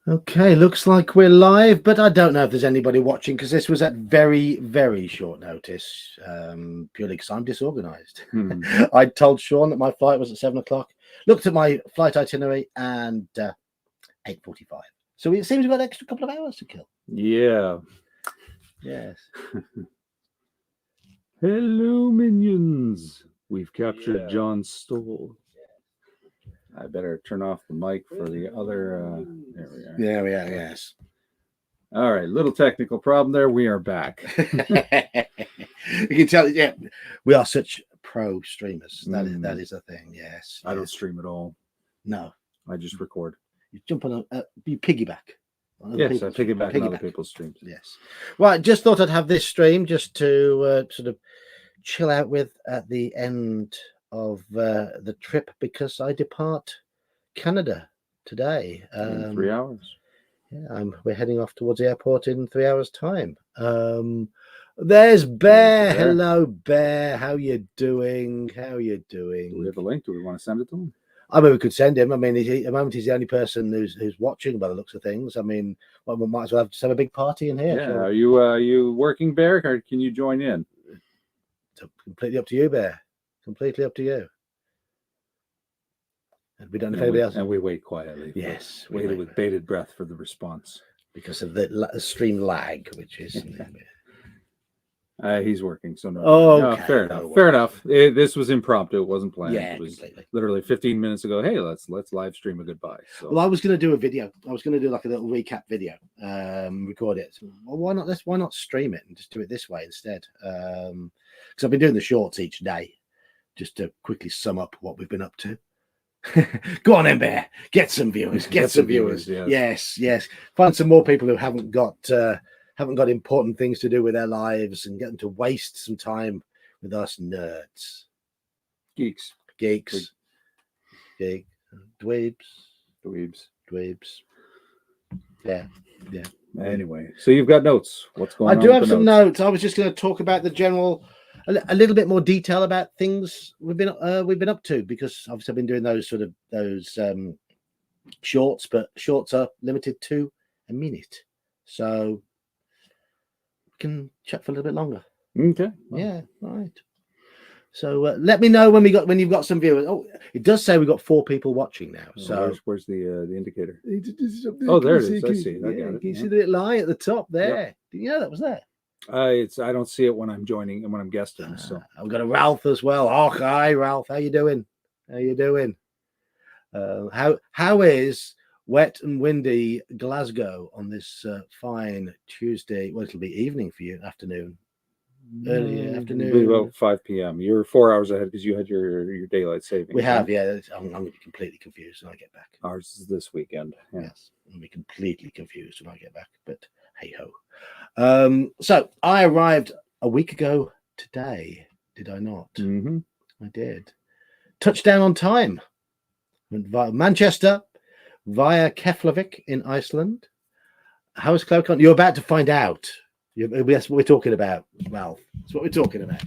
Okay, looks like we're live, but I don't know if there's anybody watching because this was at very, very short notice, purely because I'm disorganized. I told Sean that my flight was at 7 o'clock, looked at my flight itinerary, and 8:45. So it seems we've got an extra couple of hours to kill. Yeah. Yes. Hello, minions. We've captured John Stoll. I better turn off the mic for the other. There we are. There we are, yes. All right, little technical problem there. We are back. You can tell, yeah, we are such pro streamers. That is a thing, yes. I don't stream at all. No. I just record. You jump on you piggyback. Yes, I piggyback on other people's streams. Yes. Right, just thought I'd have this stream just to sort of chill out with at the end of the trip because I depart Canada today. In 3 hours. Yeah, we're heading off towards the airport in 3 hours' time. There's Bear. Hello, Bear. How you doing? How you doing? Do we have a link? Do we want to send it to him? I mean, we could send him. I mean, at the moment, he's the only person who's watching by the looks of things. I mean, well, we might as well have a big party in here. Yeah. So. Are you working, Bear, or can you join in? It's completely up to you, Bear. Completely up to you. And we don't know if anybody else. And we wait quietly. Yes. We waited with bated breath for the response. Because of the stream lag, which is... He's working, so no. Oh, no, okay. Fair enough. Fair enough. This was impromptu. It wasn't planned. Yeah, it was completely. Literally 15 minutes ago. Hey, let's live stream a goodbye. So. Well, I was going to do a video. I was going to do like a little recap video, record it. So, well, why not stream it and just do it this way instead? Because I've been doing the shorts each day, just to quickly sum up what we've been up to. Go on, then, Bear. Get some viewers. Get some viewers. Yes. Find some more people who haven't got important things to do with their lives and get them to waste some time with us nerds. Geeks. Dweebs. Yeah. Anyway, so you've got notes. What's going on? I do have some notes. I was just going to talk about the general, a little bit more detail about things we've been up to, because obviously I've been doing those shorts, but shorts are limited to a minute, so we can chat for a little bit longer. Okay. Yeah. Right. So let me know when you've got some viewers. Oh, it does say we've got 4 people watching now. So where's the indicator? Oh, there it is. I see. I got it. Can you see the little eye at the top there? Yep. Did you know that was there? I don't see it when I'm joining and when I'm guesting. So I've got a Ralph as well. Oh, hi, Ralph. How you doing? How is wet and windy Glasgow on this fine Tuesday? Well, it'll be evening for you, afternoon. Early afternoon. About 5 p.m. You're 4 hours ahead because you had your daylight saving. We have, yeah. I'm going to be completely confused when I get back. Ours is this weekend. Yeah. Yes, I'm going to be completely confused when I get back. But hey ho. So I arrived a week ago today. Did I not? Mm-hmm. I did. Touchdown on time. Went via Manchester, via Keflavik in Iceland. How is Clericon? You're about to find out. That's what we're talking about, Ralph. That's what we're talking about.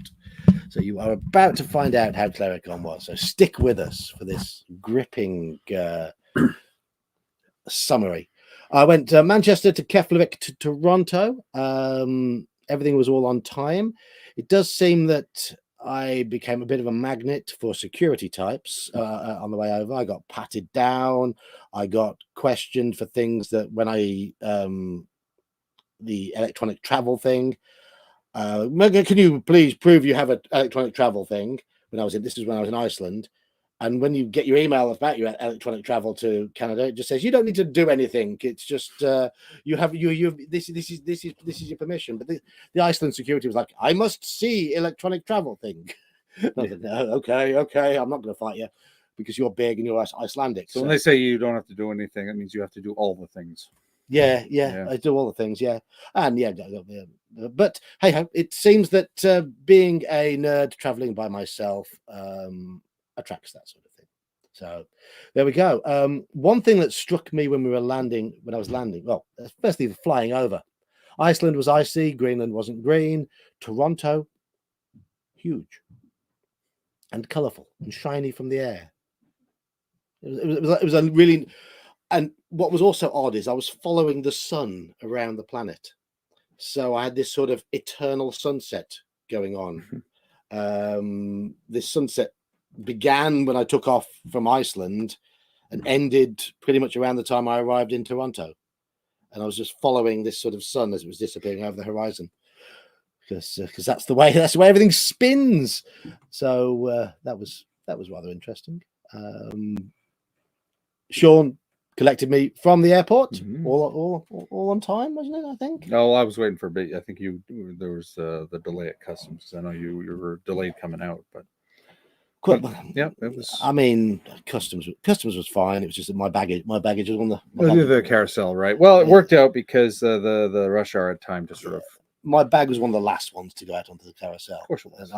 So you are about to find out how Clericon was. So stick with us for this gripping summary. I went Manchester to Keflavik to Toronto. Everything was all on time. It does seem that I became a bit of a magnet for security types on the way over. I got patted down. I got questioned for things that when I... the electronic travel thing. Can you please prove you have an electronic travel thing? This is when I was in Iceland, and when you get your email about your electronic travel to Canada, it just says you don't need to do anything. It's just you have this is your permission. But the Iceland security was like, I must see electronic travel thing. I was like, no, okay, I'm not going to fight you because you're big and you're Icelandic. So when they say you don't have to do anything, it means you have to do all the things. Yeah, I do all the things, but hey, it seems that being a nerd traveling by myself attracts that sort of thing. So there we go. One thing that struck me when I was landing, well, firstly, the flying over. Iceland was icy, Greenland wasn't green. Toronto, huge and colourful and shiny from the air. It was a really... And what was also odd is I was following the sun around the planet. So I had this sort of eternal sunset going on. This sunset began when I took off from Iceland and ended pretty much around the time I arrived in Toronto. And I was just following this sort of sun as it was disappearing over the horizon, because that's the way everything spins. So that was rather interesting. Sean collected me from the airport, all on time, wasn't it? I think. No, I was waiting for a bit. I think there was the delay at customs. I know you were delayed coming out, but yeah, it was. I mean, customs was fine. It was just that my baggage was on the carousel, right? Well, it worked out because the rush hour time to sort of. My bag was one of the last ones to go out onto the carousel. Of course it was.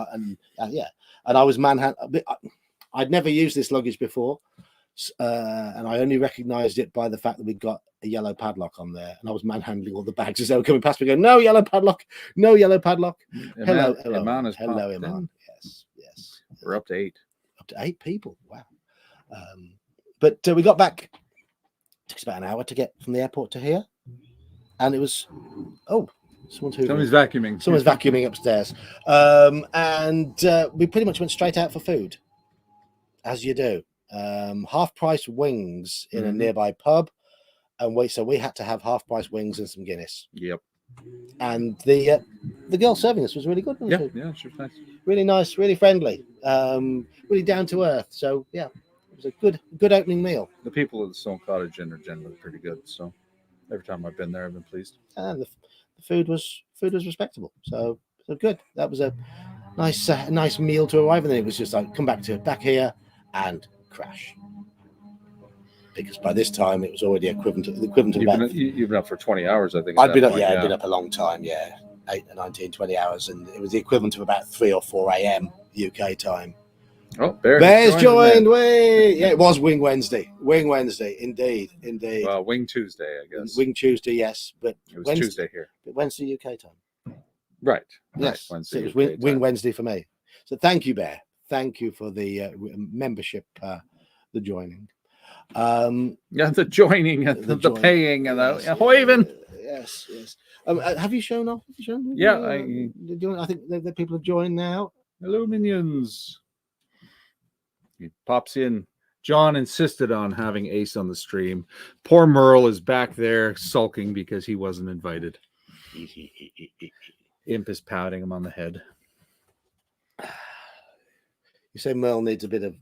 And I was manhandled. I'd never used this luggage before. And I only recognised it by the fact that we'd got a yellow padlock on there, and I was manhandling all the bags as they were coming past me, going, "No yellow padlock, no yellow padlock." Hello, Iman. Yes. We're up to 8. Up to 8 people. Wow. But we got back. It took us about an hour to get from the airport to here, and it was somebody's vacuuming. Someone's vacuuming upstairs, and we pretty much went straight out for food, as you do. Half-price wings in a nearby pub, and so we had to have half-price wings and some Guinness. Yep. And the girl serving us was really good. Yeah, she was nice. Really nice, really friendly, really down to earth. So yeah, it was a good opening meal. The people at the Stone Cottage Inn are generally pretty good. So every time I've been there, I've been pleased. And the food was respectable. So good. That was a nice meal to arrive, and then it was just like come back here and crash, because by this time it was already equivalent to you've been up for 20 hours, I think. I'd been up a long time, 19, 20 hours, and it was the equivalent of about 3 or 4 a.m. UK time. Oh, Bear's joined. It was Wing Wednesday, indeed. Well, Wing Tuesday, I guess. Wing Tuesday, yes, but it was Tuesday here. But Wednesday UK time. Right. Yes, Wednesday. So it was Wing Wednesday for me. So thank you, Bear. Thank you for the membership, the joining. The joining, the paying, and the Hoiven. Yes. Have you shown off? Yeah, I think the people have joined now. Hello, minions. He pops in. John insisted on having Ace on the stream. Poor Merle is back there sulking because he wasn't invited. Imp is patting him on the head. You say Merle needs a bit of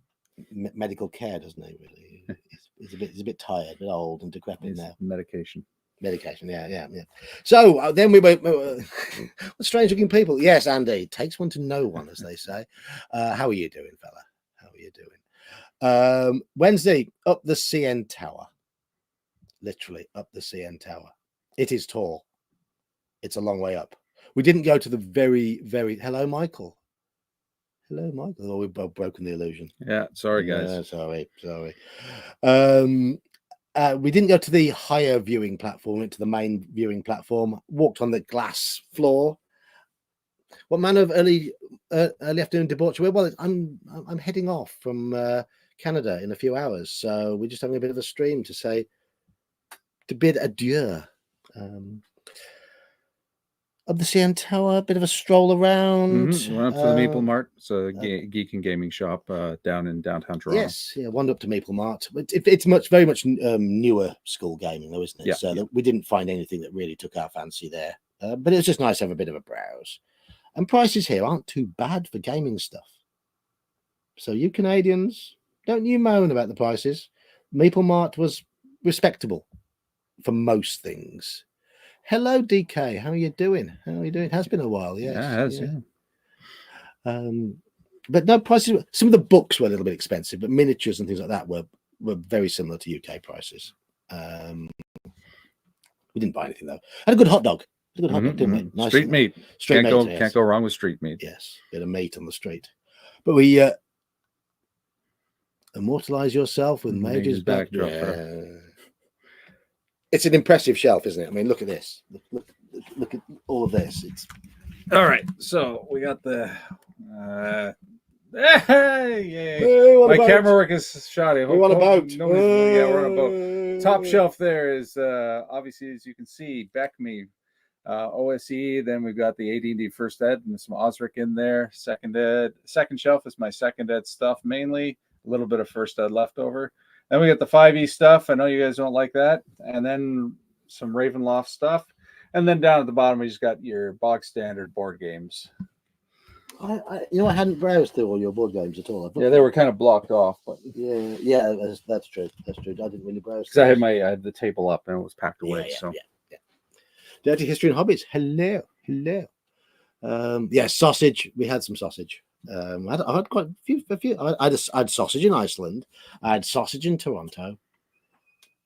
medical care, doesn't he? Really, he's a bit tired, a bit old and decrepit now. Medication, yeah. So then we went. Strange looking people. Yes, Andy, it takes one to know one, as they say. How are you doing, fella? How are you doing? Wednesday, up the CN Tower. Literally up the CN Tower. It is tall. It's a long way up. We didn't go to the very, very. Hello, Michael. Oh, we've both broken the illusion. Yeah, sorry, guys. Sorry. We didn't go to the higher viewing platform. Went to the main viewing platform. Walked on the glass floor. What manner of early afternoon debauchery? Well, I'm heading off from Canada in a few hours, so we're just having a bit of a stream to bid adieu. Up the CN Tower, a bit of a stroll around. Went up to the Maple Mart. It's a geek and gaming shop down in downtown Toronto. Yes, wandered up to Maple Mart. It's very much newer school gaming, though, isn't it? So we didn't find anything that really took our fancy there. But it was just nice to have a bit of a browse. And prices here aren't too bad for gaming stuff. So you Canadians, don't you moan about the prices. Maple Mart was respectable for most things. Hello, DK. How are you doing? It has been a while. Yes. Yeah, it has. Yeah. But no, prices. Some of the books were a little bit expensive, but miniatures and things like that were very similar to UK prices. We didn't buy anything though. Had a good hot dog. Didn't we? Nice street meat. Can't go wrong with street meat. Yes, bit of meat on the street. But we immortalize yourself with Major's backdrop. It's an impressive shelf, isn't it? I mean, look at this. Look at all of this. It's all right. So we got the Hey, yay. Hey, what My about camera work is shoddy. We want a boat. Yeah, we're on a boat. Top shelf there is obviously, as you can see, Beckme, OSE. Then we've got the AD&D First Ed and some Osric in there. Second Ed. Second shelf is my Second Ed stuff mainly. A little bit of First Ed leftover. Then we got the 5e stuff. I know you guys don't like that. And then some Ravenloft stuff. And then down at the bottom, we just got your bog standard board games. I hadn't browsed through all your board games at all. Yeah, they were kind of blocked off, but yeah, that's true. That's true. I didn't really browse because I had the table up and it was packed away. Yeah. Dirty History and Hobbies. Hello. Sausage. We had some sausage. I had quite a few. I had sausage in Iceland. I had sausage in Toronto.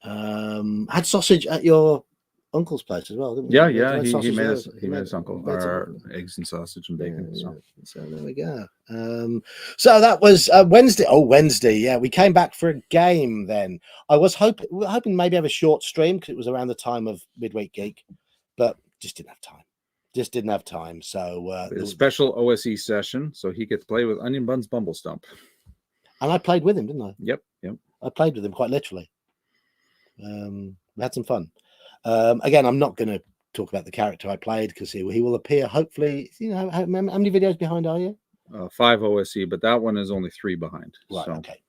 I had sausage at your uncle's place as well, didn't we? Yeah. He made his uncle our eggs and sausage and bacon. Yeah. So there we go. So that was Wednesday. Oh, Wednesday. Yeah, we came back for a game. Then I was hoping maybe have a short stream because it was around the time of Midweek Geek, but just didn't have time. So a special OSE session, so he gets to play with Onion Buns Bumble Stump. And I played with him, didn't I? Yep. I played with him quite literally. We had some fun. Again, I'm not going to talk about the character I played because he will appear. Hopefully, how many videos behind are you? 5 OSE, but that one is only 3 behind. Right. So. Okay.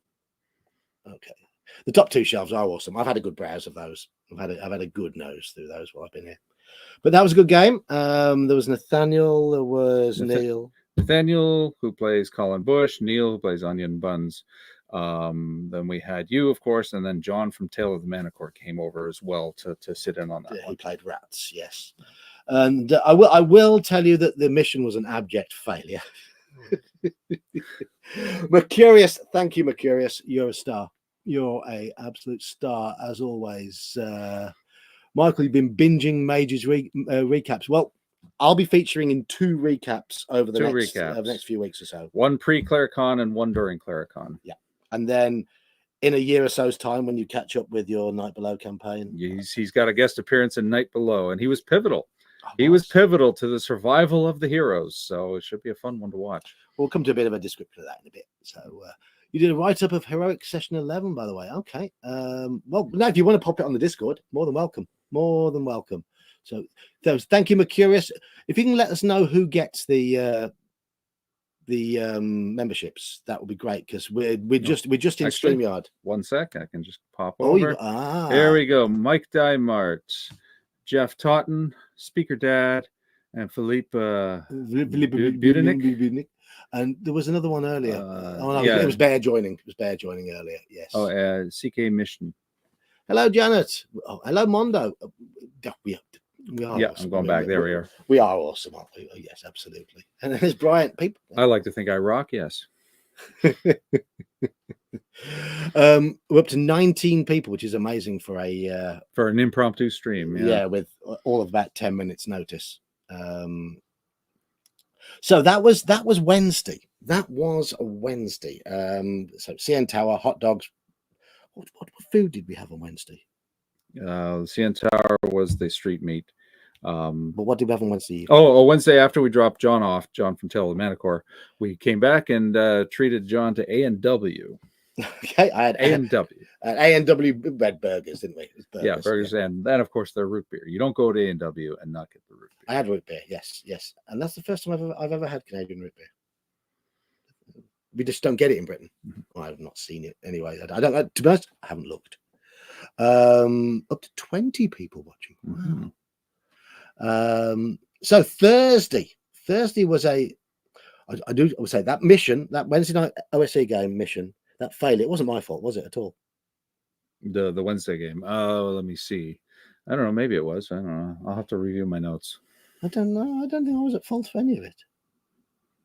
The top 2 shelves are awesome. I've had a good browse of those. I've had a good nose through those while I've been here. But that was a good game. There was Nathaniel. There was Neil. Nathaniel, who plays Colin Bush. Neil, who plays Onion Buns. Then we had you, of course, and then John from Tale of the Manicore came over as well to sit in on that. He played rats, yes. And I will tell you that the mission was an abject failure. Mercurius, thank you, Mercurius. You're a star. You're a absolute star as always. Michael, you've been binging Mage's recaps. Well, I'll be featuring in 2 recaps over the next few weeks or so. 1 pre-Claricon and 1 during Claricon. Yeah. And then in a year or so's time, when you catch up with your Night Below campaign. He's got a guest appearance in Night Below, and he was pivotal. He was pivotal to the survival of the heroes, so it should be a fun one to watch. We'll come to a bit of a description of that in a bit. So you did a write-up of Heroic Session 11, by the way. Okay. Well, now if you want to pop it on the Discord, more than welcome. So thank you, Mercurius. If you can let us know who gets the memberships, that would be great because we're just in StreamYard. 1 sec, I can just pop over. There we go. Mike Dymart, Jeff Totten, Speaker Dad, and Philippe Budenik. And there was another one earlier. It was Bear joining. It was Bear joining earlier. Yes. CK Mission. Hello, Janet. Oh, hello, Mondo. We are. Yeah, awesome. I'm going back. There we are. We are awesome, aren't we? Oh, yes, absolutely. And there's Bryant. People. I like to think I rock. Yes. We're up to 19 people, which is amazing for an impromptu stream. Yeah, with all of about 10 minutes notice. So that was Wednesday. That was a Wednesday. So CN Tower, hot dogs. What food did we have on Wednesday? CN Tower was the street meat. But what did we have on Wednesday? Wednesday after we dropped John from Tale of the Manicore, we came back and treated John to A&W. Okay, I had A&W. A&W red burgers, didn't we? Burgers, burgers, yeah. And then of course their root beer. You don't go to A&W and not get the root beer. I had root beer, yes, and that's the first time I've ever had Canadian root beer. We just don't get it in Britain. Mm-hmm. I've not seen it anyway. I don't. To be honest, I haven't looked. Up to 20 people watching. Wow. Mm-hmm. So Thursday was I would say that mission, that Wednesday night OSE game mission, that failed. It wasn't my fault, was it at all? The Wednesday game. Oh, let me see. I don't know. Maybe it was. I don't know. I'll have to review my notes. I don't know. I don't think I was at fault for any of it.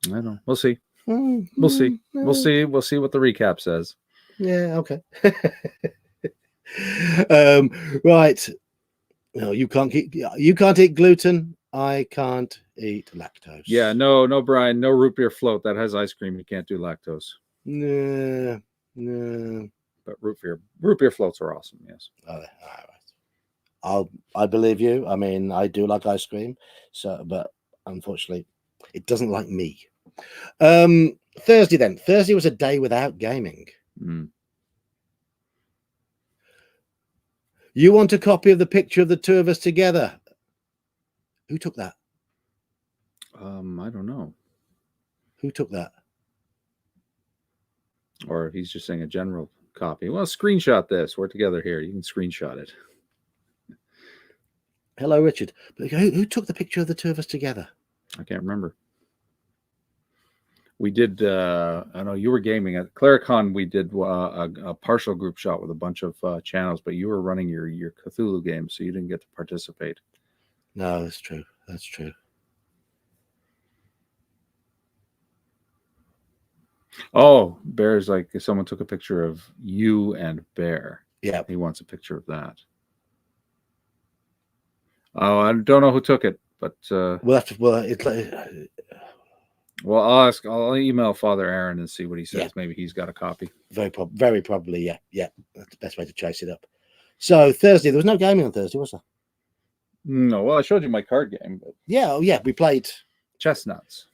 I don't know. We'll see. We'll see. We'll see. We'll see what the recap says. Yeah. Okay. Right. No, you can't eat gluten. I can't eat lactose. Yeah. No, Brian. No root beer float that has ice cream. You can't do lactose. No. But root beer floats are awesome. Yes. All right. I believe you. I mean, I do like ice cream. So, but unfortunately, it doesn't like me. Thursday then. Thursday was a day without gaming. You want a copy of the picture of the two of us together? Who took that? I don't know. Who took that? Or if he's just saying a general copy. Well, screenshot this. We're together here. You can screenshot it. Hello, Richard. But who took the picture of the two of us together? I can't remember. We did, I know you were gaming at Claricon. We did a partial group shot with a bunch of channels, but you were running your Cthulhu game, so you didn't get to participate. No, that's true. That's true. Oh, Bear's like, if someone took a picture of you and Bear. Yeah. He wants a picture of that. Oh, I don't know who took it, but we'll have to. Well, it's like. Well, I'll email Father Aaron and see what he says. Yeah. Maybe he's got a copy. Very probably, yeah. Yeah, that's the best way to chase it up. So Thursday, there was no gaming on Thursday, was there? No. Well, I showed you my card game. But... Yeah, we played Chestnuts.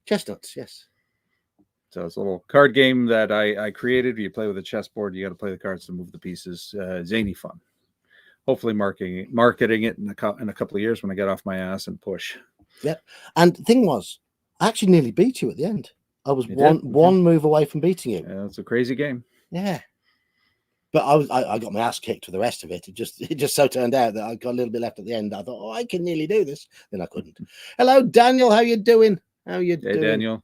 Chestnuts, yes. So it's a little card game that I created. You play with a chessboard. You got to play the cards to move the pieces. Zany fun. Hopefully, marketing it in a couple of years when I get off my ass and push. Yep. And the thing was, I actually nearly beat you at the end. I was one move away from beating you. Yeah, it's a crazy game. Yeah, but I got my ass kicked for the rest of it. It just so turned out that I got a little bit left at the end. I thought, oh, I can nearly do this. Then I couldn't. Hello, Daniel. How you doing? Hey, Daniel.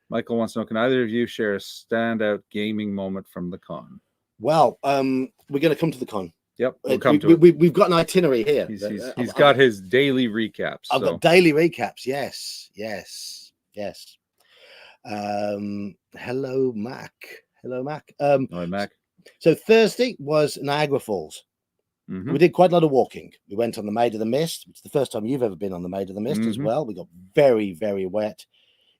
Michael wants to know, can either of you share a standout gaming moment from the con? Well, we're going to come to the con. Yep, we'll come to it. We've got an itinerary here. He's got his daily recaps. I've got daily recaps. Yes. Hello, Mac. Hi, Mac. So Thursday was Niagara Falls. Mm-hmm. We did quite a lot of walking. We went on the Maid of the Mist, which is the first time you've ever been on the Maid of the Mist as well. We got very, very wet.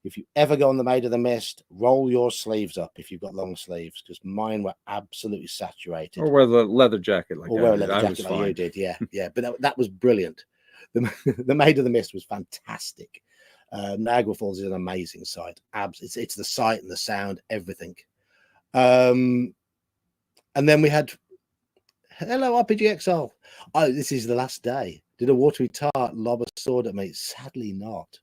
If you ever go on the Maid of the Mist, roll your sleeves up if you've got long sleeves, because mine were absolutely saturated. Or wear the leather jacket like wear a leather jacket like you did, yeah. But that was brilliant. The Maid of the Mist was fantastic. Niagara Falls is an amazing sight. It's the sight and the sound, everything. And then we had hello RPG XL. Oh, this is the last day. Did a watery tart lob a sword at me? Sadly not.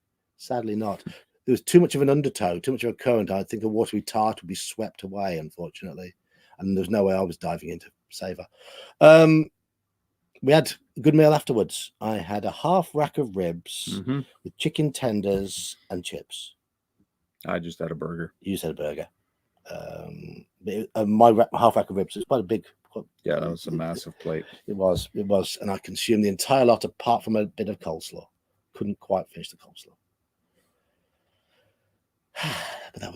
There was too much of an undertow, too much of a current. I think a watery tart would be swept away, unfortunately. And there's no way I was diving in to save her. We had a good meal afterwards. I had a half rack of ribs with chicken tenders and chips. I just had a burger. You said a burger. My half rack of ribs was quite a big. Yeah, that was a massive plate. It was, and I consumed the entire lot apart from a bit of coleslaw. Couldn't quite finish the coleslaw. But that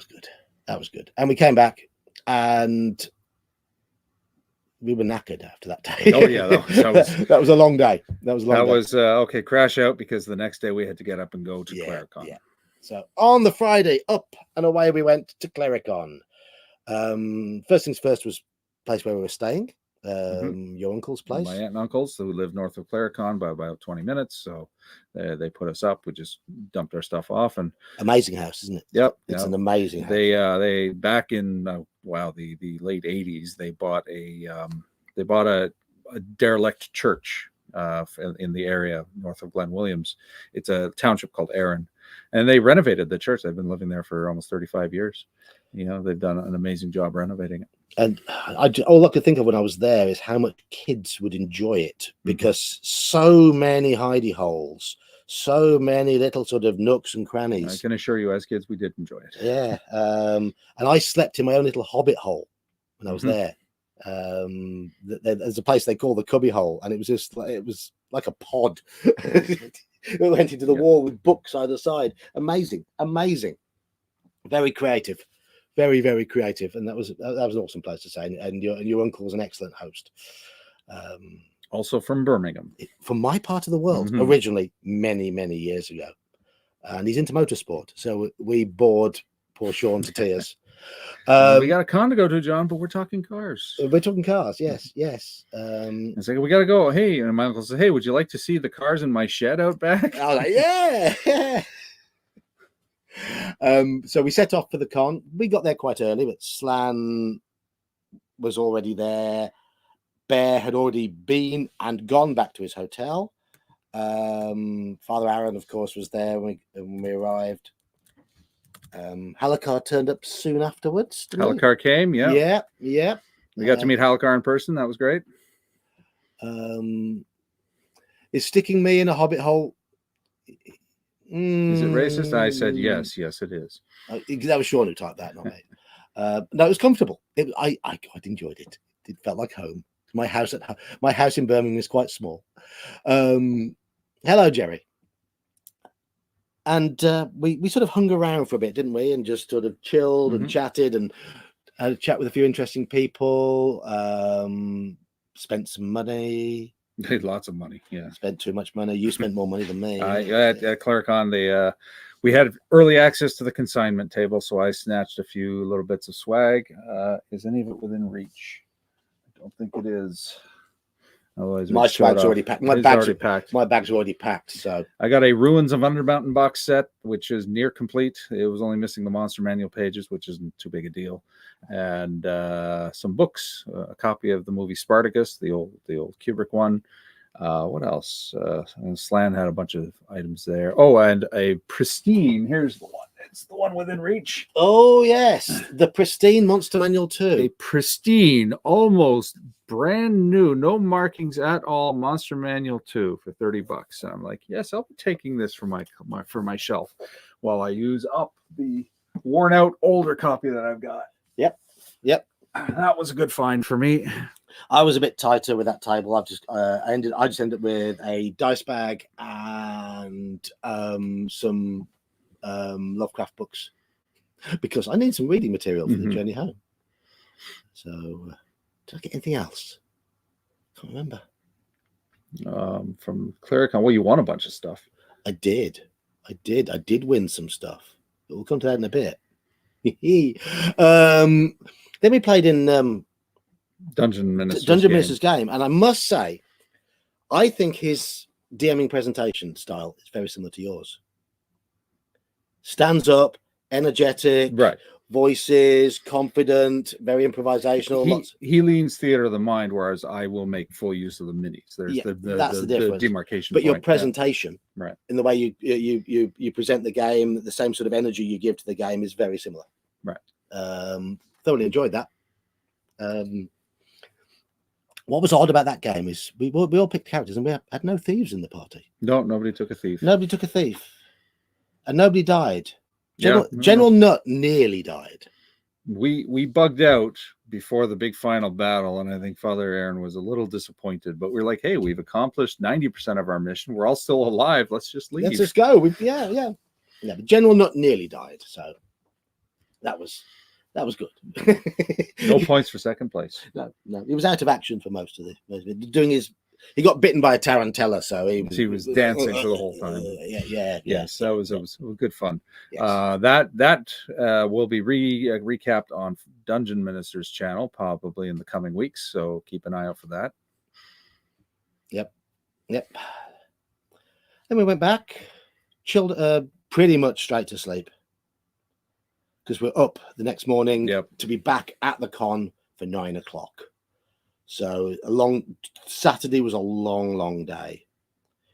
was good. And we came back and we were knackered after that day. Oh yeah, that was a long day. That was okay. Crash out because the next day we had to get up and go to Claricon. Yeah. So on the Friday, up and away we went to Claricon. First things first was the place where we were staying. Your uncle's place. My aunt and uncles who live north of Claricon by about 20 minutes. So they put us up. We just dumped our stuff off. And amazing house, isn't it? Yep. It's an amazing house. They back in the late 80s, they bought a derelict church in the area north of Glen Williams. It's a township called Erin, and they renovated the church. They've been living there for almost 35 years. They've done an amazing job renovating it. And all I could think of when I was there is how much kids would enjoy it, because so many hidey holes, so many little sort of nooks and crannies. I can assure you, as kids, we did enjoy it. Yeah. And I slept in my own little hobbit hole when I was there. There's a place they call the cubby hole, and it was like a pod. It went into the wall with books either side. Amazing. Very creative. Very, very creative, and that was an awesome place to stay. And your uncle was an excellent host. Also from Birmingham, from my part of the world, originally many, many years ago. And he's into motorsport, so we bored poor Sean to tears. We got a con to go to, John, but we're talking cars. We're talking cars, yes. It's like, we got to go. Hey, and my uncle said, "Hey, would you like to see the cars in my shed out back?" I was like, yeah. So we set off for the con. We got there quite early, but Slan was already there. Bear had already been and gone back to his hotel. Father Aaron, of course, was there when we arrived. Halakar turned up soon afterwards. Halakar came, Yeah. We got to meet Halakar in person. That was great. Is sticking me in a hobbit hole? Is it racist? I said yes. Yes, it is. That was Sean who typed that, not me. No, it was comfortable. I enjoyed it. It felt like home. My house in Birmingham is quite small. Hello, Jerry. And we sort of hung around for a bit, didn't we? And just sort of chilled and chatted and had a chat with a few interesting people. Spent some money. Lots of money. Yeah. Spent too much money. You spent more money than me. At Clericon, we had early access to the consignment table, so I snatched a few little bits of swag. Is any of it within reach? I don't think it is. Otherwise, my swag's already packed. My bag's already packed. So I got a Ruins of Undermountain box set, which is near complete. It was only missing the Monster Manual pages, which isn't too big a deal, and some books. A copy of the movie Spartacus, the old Kubrick one. What else? Slan had a bunch of items there. Oh, and a pristine. Here's the one. It's the one within reach. Oh yes, the pristine Monster Manual 2. A pristine, almost brand new, no markings at all. Monster Manual 2 for $30. And I'm like, yes, I'll be taking this for my shelf while I use up the worn out older copy that I've got. Yep. That was a good find for me. I was a bit tighter with that table. I just ended up with a dice bag and some Lovecraft books because I need some reading material for the journey home. So did I get anything else? Can't remember. From Clericon, well, you won a bunch of stuff. I did win some stuff, but we'll come to that in a bit. Then we played in Dungeon Minister's game, and I must say, I think his DMing presentation style is very similar to yours. Stands up, energetic, right? Voices, confident, very improvisational. He leans theater of the mind, whereas I will make full use of the minis. There's that's the difference. The demarcation. But your presentation, right, in the way you present the game, the same sort of energy you give to the game is very similar. Right. Thoroughly enjoyed that. What was odd about that game is we all picked characters and we had no thieves in the party. No, nobody took a thief. Nobody took a thief, and nobody died. General Nut nearly died. We bugged out before the big final battle, and I think Father Aaron was a little disappointed. But we're like, hey, we've accomplished 90% of our mission. We're all still alive. Let's just leave. Let's just go. Yeah. But General Nut nearly died, so that was good. No points for second place. No, he was out of action for most of it. He got bitten by a tarantella, so he was dancing for the whole time. Yes, that was good fun. Yes. That will be recapped on Dungeon Minister's channel probably in the coming weeks. So keep an eye out for that. Yep. Then we went back, chilled, pretty much straight to sleep because we're up the next morning to be back at the con for 9 o'clock. So Saturday was a long day.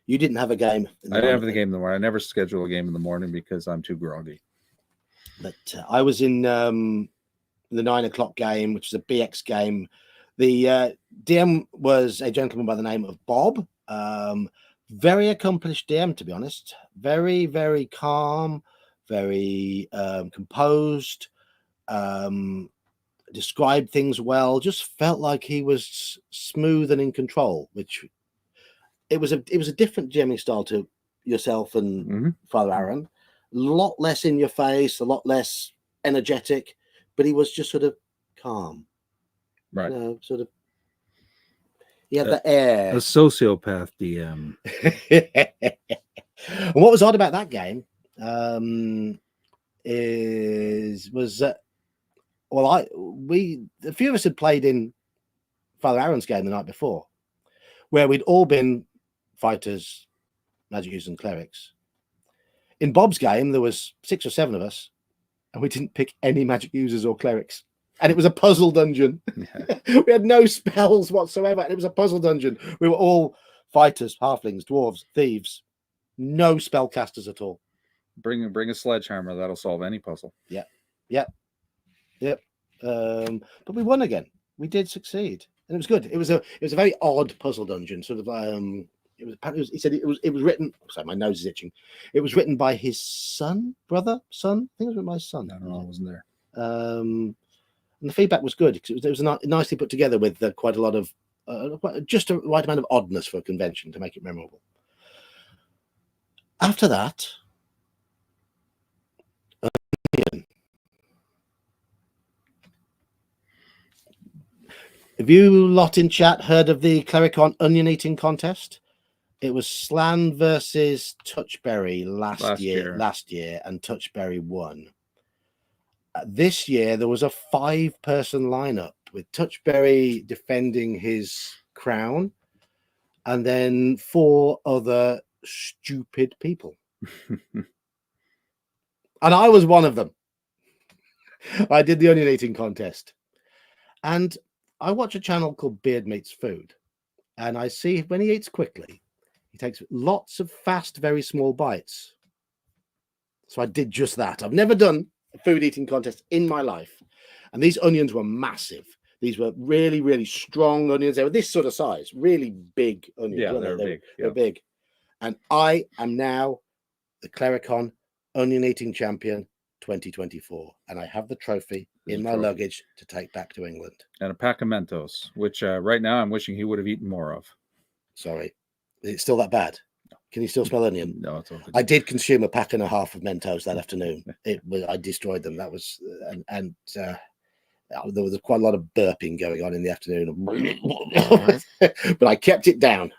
You didn't have a game. I didn't have the game in the morning. I never schedule a game in the morning because I'm too groggy. But I was in the 9 o'clock game, which is a BX game. The DM was a gentleman by the name of Bob. Very accomplished DM, to be honest. Very, very calm, very composed. Described things well, just felt like he was smooth and in control, which it was a different jamming style to yourself and Father Aaron. A lot less in your face, a lot less energetic, but he was just sort of calm, right? Sort of. He had the air. A sociopath DM. And what was odd about that game was that. Well, a few of us had played in Father Aaron's game the night before, where we'd all been fighters, magic users, and clerics. In Bob's game, there was 6 or 7 of us, and we didn't pick any magic users or clerics. And it was a puzzle dungeon. Yeah. We had no spells whatsoever, and it was a puzzle dungeon. We were all fighters, halflings, dwarves, thieves. No spellcasters at all. Bring a sledgehammer. That'll solve any puzzle. Yep. But we won again. We did succeed, and it was good. It was a very odd puzzle dungeon. Sort of he said it was written. Sorry, my nose is itching. It was written by his son. I think it was written by his son. I don't know. I wasn't there. And the feedback was good because it was nicely put together with quite a lot of just a right amount of oddness for a convention to make it memorable. After that, have you lot in chat heard of the Clericon onion eating contest? It was Slan versus Touchberry last year, and Touchberry won. This year there was a 5-person lineup with Touchberry defending his crown, and then 4 other stupid people. And I was one of them. I did the onion eating contest, and I watch a channel called Beard Meets Food, and I see when he eats quickly, he takes lots of fast, very small bites. So I did just that. I've never done a food eating contest in my life, and these onions were massive. These were really, really strong onions. They were this sort of size, really big onions. Yeah, they're big. They're big. And I am now the Clericon onion eating champion 2024, and I have the trophy in my luggage to take back to England. And a pack of Mentos, which right now I'm wishing he would have eaten more of. Sorry, is it still that bad? Can you still smell onion? No, it's all good. I did consume a pack and a half of Mentos that afternoon. I destroyed them. That was there was quite a lot of burping going on in the afternoon, but I kept it down.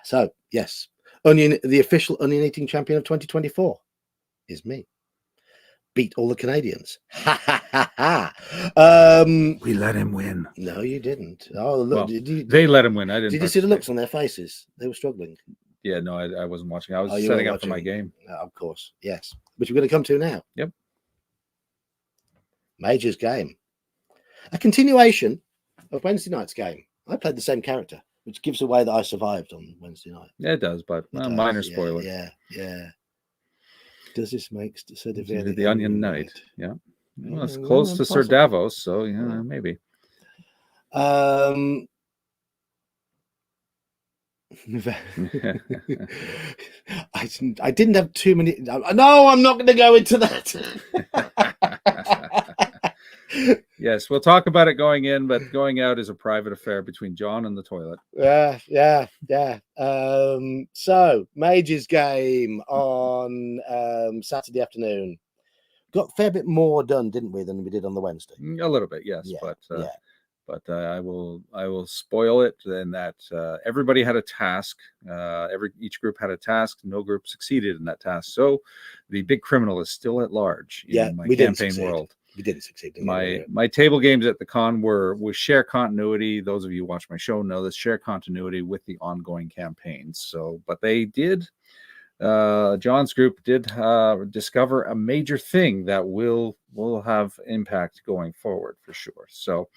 So yes, the official onion eating champion of 2024 is me. Beat all the Canadians. Ha ha ha ha. We let him win. No, you didn't. Oh, look, well, they let him win. I didn't. Did you see the looks on their faces? They were struggling. Yeah, no, I wasn't watching. I was setting up for my game. Of course, yes. Which we're going to come to now. Yep. Major's game. A continuation of Wednesday night's game. I played the same character, which gives away that I survived on Wednesday night. Yeah, it does, but minor spoiler. Yeah. Does this make Sir the Onion Knight? Yeah. Well, it's close to Sir Davos, so yeah, maybe. I didn't have too many. No, I'm not going to go into that. Yes, we'll talk about it going in, but going out is a private affair between John and the toilet. Yeah. So, Mage's game on Saturday afternoon. Got a fair bit more done, didn't we, than we did on the Wednesday? A little bit, yes. But I will spoil it in that everybody had a task. Each group had a task. No group succeeded in that task. So the big criminal is still at large in my campaign world. We didn't succeed. My table games at the con were share continuity. Those of you who watch my show know this, share continuity with the ongoing campaigns. So, but they did. John's group did discover a major thing that will have impact going forward for sure. So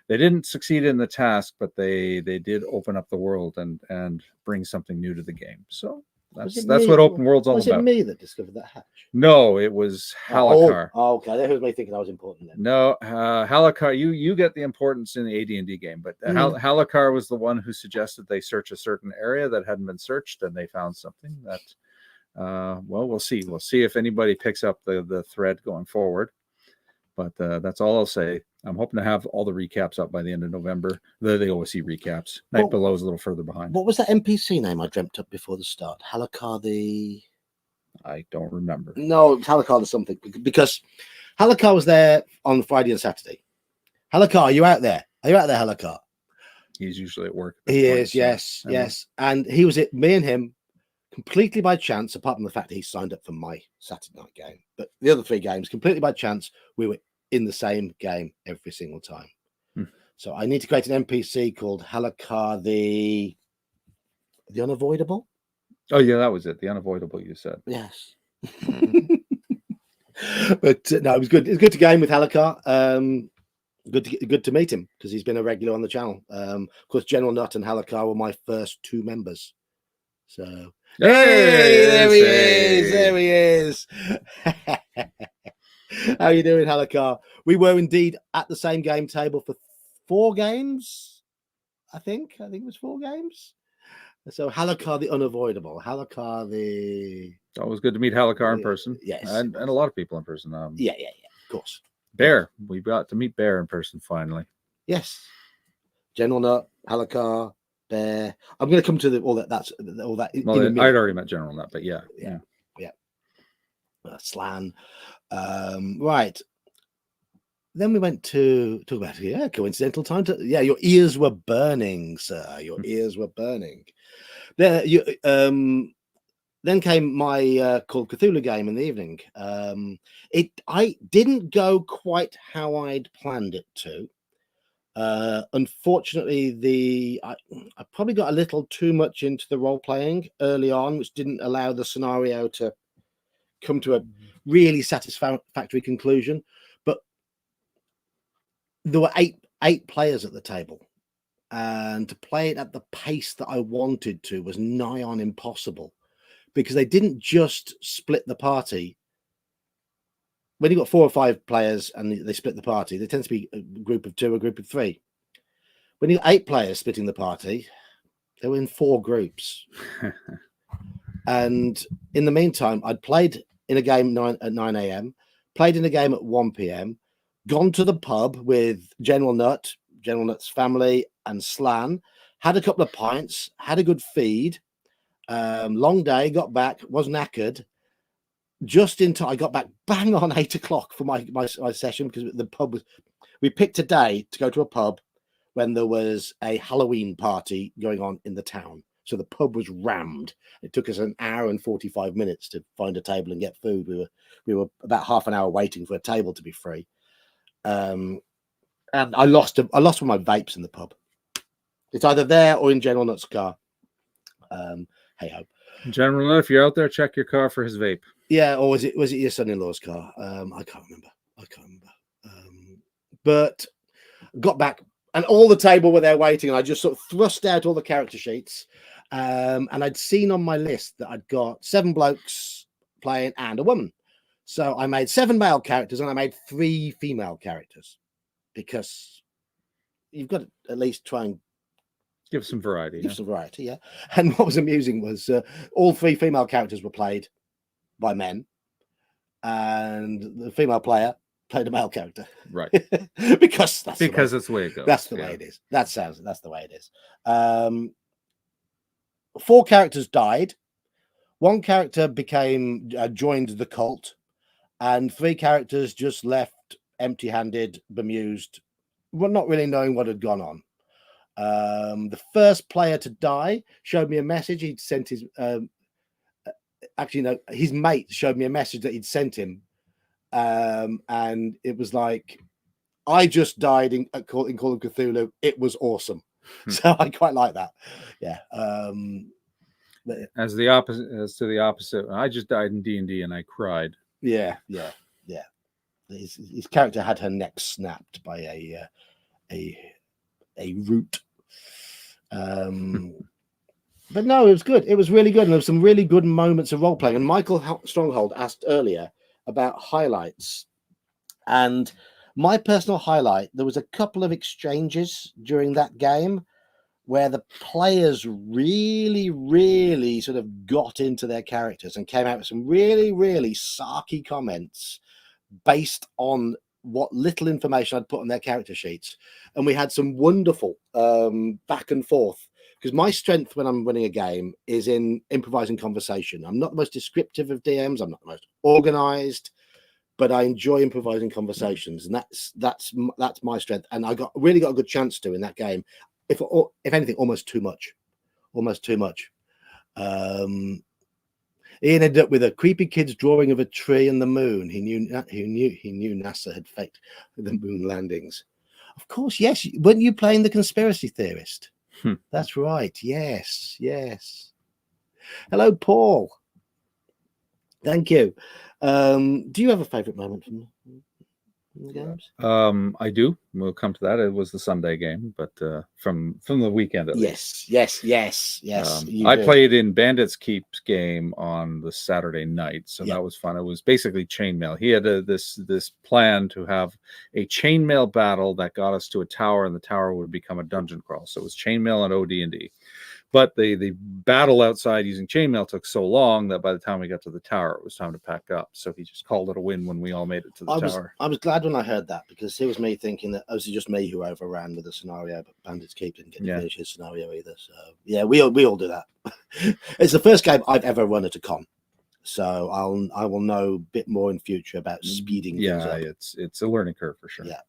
they didn't succeed in the task, but they did open up the world and bring something new to the game. So that's what open world's all about. Was it me that discovered that hatch? No, it was Halakar. Oh, okay. That was me thinking I was important then. No, Halakar, you get the importance in the AD&D game, but Halakar was the one who suggested they search a certain area that hadn't been searched, and they found something that we'll see. We'll see if anybody picks up the thread going forward. But that's all I'll say. I'm hoping to have all the recaps up by the end of November. The OSC recaps. Night Below is a little further behind. What was that NPC name I dreamt up before the start? Halakar the... I don't remember. No, it was Halakar or something. Because Halakar was there on Friday and Saturday. Halakar, are you out there? Are you out there, Halakar? He's usually at work. He is, yes. And he was me and him completely by chance, apart from the fact that he signed up for my Saturday night game. But the other 3 games, completely by chance, we were in the same game every single time. So I need to create an NPC called Halakar the The Unavoidable. Oh yeah, that was it. The Unavoidable. You said. Yes. But no, it was good. It was good to game with Halakar. Good to meet him because he's been a regular on the channel. Of course, General Nut and Halakar were my first 2 members. So hey, there he is. There he is. How you doing, Halakar? We were indeed at the same game table for 4 games. I think it was 4 games. So Halakar the Unavoidable. Halakar the. It's always good to meet Halakar in person. Yes, and a lot of people in person. Yeah, of course. Bear, we got to meet Bear in person finally. Yes, General Nut, Halakar, Bear. I'm going to come to all that. That's all that. Well, I'd already met General Nut, but yeah. Slan. Right. Then we went to talk about coincidental time. Your ears were burning, sir. Your ears were burning. There, then came my Call of Cthulhu game in the evening. I didn't go quite how I'd planned it to. Unfortunately, I probably got a little too much into the role playing early on, which didn't allow the scenario to come to a really satisfactory conclusion. But there were eight players at the table, and to play it at the pace that I wanted to was nigh on impossible, because they didn't just split the party. When you've got 4 or 5 players and they split the party, there tends to be a group of 2, a group of 3. When you got 8 players splitting the party, they were in 4 groups. And in the meantime, I'd played in a game at 9 a.m., played in a game at 1 p.m., gone to the pub with General Nut's family, and Slan, had a couple of pints, had a good feed, long day, got back, was knackered. Just in time, I got back bang on 8 o'clock for my session, because the pub was. We picked a day to go to a pub when there was a Halloween party going on in the town, so the pub was rammed. It took us an hour and 45 minutes to find a table and get food. We were about half an hour waiting for a table to be free, and I lost one of my vapes in the pub. It's either there or in General Nut's car. Hey ho. General Nut, if you're out there, check your car for his vape. Yeah, or was it your son-in-law's car? I can't remember. But got back, and all the table were there waiting, and I just sort of thrust out all the character sheets, and I'd seen on my list that I'd got 7 blokes playing and a woman. So I made 7 male characters and I made 3 female characters, because you've got to at least try and give some variety. Yeah. And what was amusing was all 3 female characters were played by men, and the female player played a male character. Right. because that's the way it goes. That's the way it is. That's the way it is. 4 characters died. 1 character joined the cult, and 3 characters just left empty-handed, bemused, well, not really knowing what had gone on. The first player to die showed me a message he'd sent his. His mate showed me a message that he'd sent him, and it was like, I just died in Call of Cthulhu. It was awesome. So I quite like that. Yeah. As to the opposite, I just died in D&D and I cried. Yeah. His character had her neck snapped by a root. But no, it was good. It was really good. And there were some really good moments of role playing. And Michael Stronghold asked earlier about highlights. And my personal highlight, there was a couple of exchanges during that game where the players really, really sort of got into their characters and came out with some really, really sarky comments based on what little information I'd put on their character sheets. And we had some wonderful back and forth. Because my strength when I'm running a game is in improvising conversation. I'm not the most descriptive of DMs. I'm not the most organized, but I enjoy improvising conversations, and that's my strength. And I really got a good chance to in that game. If anything, almost too much. Ian ended up with a creepy kid's drawing of a tree and the moon. He knew NASA had faked the moon landings. Of course, yes. Weren't you playing the conspiracy theorist? That's right. Yes, yes. Hello, Paul. Thank you. Do you have a favourite moment from the games? I do. We'll come to that. It was the Sunday game, but from the weekend at least. Yes. I played in Bandits Keep's game on the Saturday night, so Yep. that was fun. It was basically chainmail. He had this plan to have a chainmail battle that got us to a tower, and the tower would become a dungeon crawl. So it was chainmail and OD&D. But the battle outside using chainmail took so long that by the time we got to the tower, it was time to pack up. So he just called it a win when we all made it to the tower. I was glad when I heard that, because it was me thinking that it was just me who overran with the scenario, but Bandits Keep didn't get to finish his scenario either. So yeah, we all do that. It's the first game I've ever run at a con, so I will know a bit more in future about speeding things up. It's a learning curve for sure. Yeah.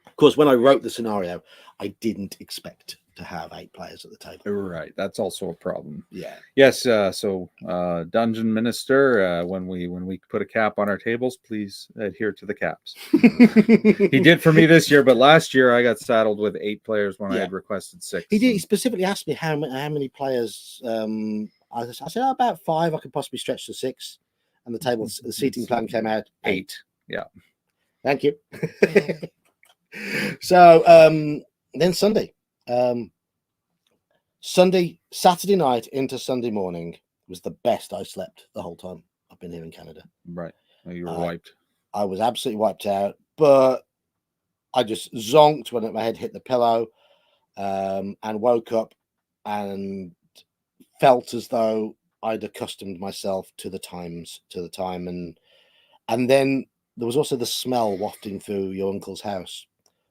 Of course, when I wrote the scenario, I didn't expect to have 8 players at the table. Right, that's also a problem. Yeah. Yes. So, Dungeon Minister, when we put a cap on our tables, please adhere to the caps. He did for me this year, but last year I got saddled with 8 players when I had requested 6. He specifically asked me how many players. I said about 5. I could possibly stretch to 6, and the seating plan came out 8. Yeah. Thank you. So then Sunday. Saturday night into Sunday morning was the best I slept the whole time I've been here in Canada. Right. You were wiped. I was absolutely wiped out, but I just zonked when my head hit the pillow, and woke up and felt as though I'd accustomed myself to the time, and then there was also the smell wafting through your uncle's house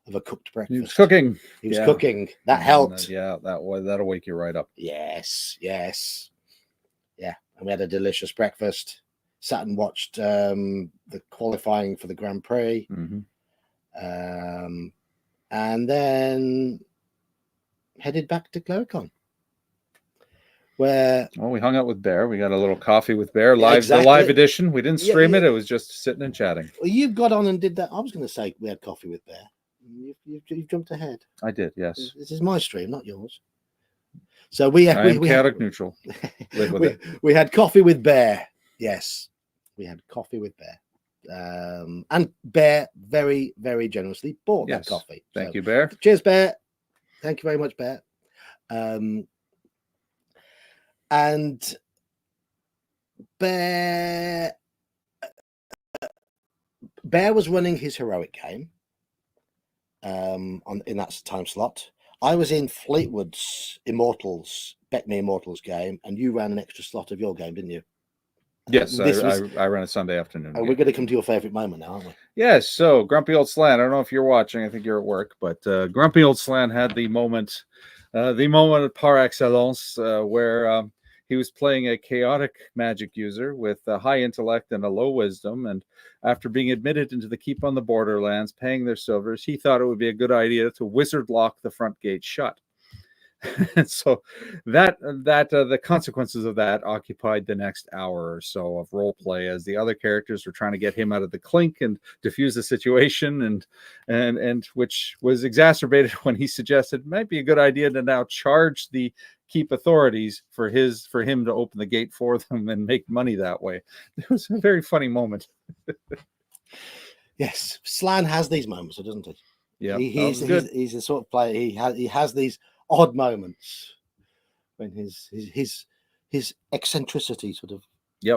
of a cooked breakfast. He was cooking. That helped. That'll wake you right up. Yes. Yeah, and we had a delicious breakfast. Sat and watched the qualifying for the Grand Prix, and then headed back to Clericon, where we hung out with Bear. We got a little coffee with Bear live, exactly. The live edition. We didn't stream it. It was just sitting and chatting. Well, you got on and did that. I was going to say we had coffee with Bear. You've jumped ahead. I did, yes. This is my stream, not yours. So we chaotic neutral. Live with it. We had coffee with Bear. Yes, we had coffee with Bear. And Bear very, very generously bought that coffee. Thank you, Bear. Cheers, Bear. Thank you very much, Bear. And Bear was running his heroic game in that time slot. I was in Fleetwood's Beckme Immortals game, and you ran an extra slot of your game, didn't you? Yes, I ran a Sunday afternoon. We're going to come to your favorite moment now, aren't we? Yes. So Grumpy Old Slan. I don't know if you're watching. I think you're at work, but Grumpy Old Slan had the moment par excellence, where he was playing a chaotic magic user with a high intellect and a low wisdom, and after being admitted into the Keep on the Borderlands, paying their silvers, he thought it would be a good idea to wizard lock the front gate shut. And so the consequences of that occupied the next hour or so of role play, as the other characters were trying to get him out of the clink and diffuse the situation, and which was exacerbated when he suggested it might be a good idea to now charge the Keep authorities for him to open the gate for them and make money that way. It was a very funny moment. Yes, Slan has these moments, doesn't he? Yeah, he's a sort of player. He has these odd moments when his eccentricity sort of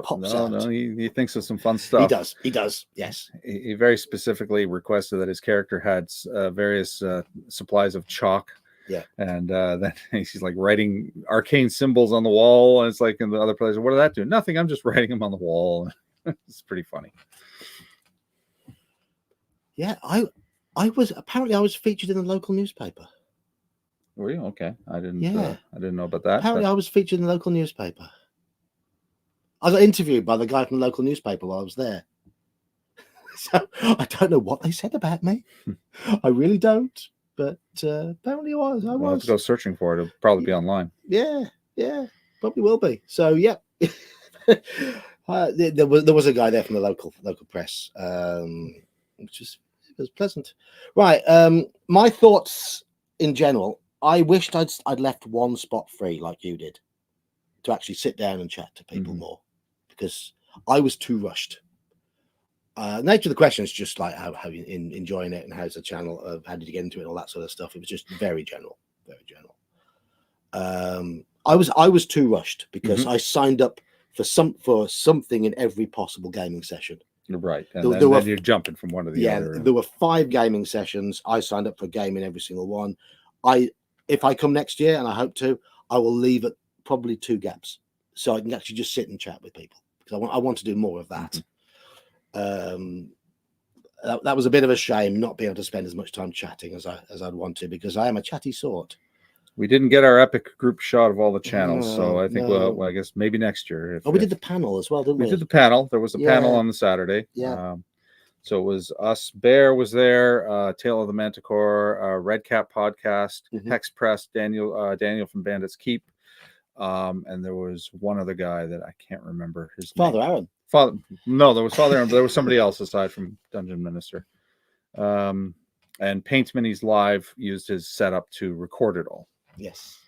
pops out. No, he thinks of some fun stuff. He does. Yes. He very specifically requested that his character had various supplies of chalk. Yeah. And then he's like writing arcane symbols on the wall, and it's like in the other players, what did that do? Nothing. I'm just writing them on the wall. It's pretty funny. Yeah, I was featured in the local newspaper. Were you? Okay. I didn't know about that. Apparently, I was featured in the local newspaper. I got interviewed by the guy from the local newspaper while I was there. So I don't know what they said about me. I really don't. But apparently I was. We'll have to go searching for it. It'll probably be online. Yeah, probably will be. So yeah, there was a guy there from the local press, which was pleasant. Right. My thoughts in general I wished I'd left one spot free like you did to actually sit down and chat to people more, because I was too rushed. Nature of the question is just like how you enjoying it and how's the channel, how did you get into it and all that sort of stuff. It was just very general, very general. I was too rushed because I signed up for something in every possible gaming session. Right, and then you're jumping from one to the other. There were 5 gaming sessions. I signed up for a game in every single one. If I come next year, and I hope to, I will leave at probably 2 gaps, so I can actually just sit and chat with people, because I want to do more of that. That was a bit of a shame not being able to spend as much time chatting as I'd want to, because I am a chatty sort. We didn't get our epic group shot of all the channels, so I think well, I guess maybe next year. We did the panel as well, didn't we? We did the panel. There was a panel on the Saturday. Yeah. So it was us. Bear was there. Tale of the Manticore, Red Cap Podcast, Hex Press, Daniel from Bandits Keep, and there was one other guy that I can't remember his name. Father Aaron. No, there was Father Aaron, but there was somebody else aside from Dungeon Minister. And Paints Minis Live used his setup to record it all. Yes.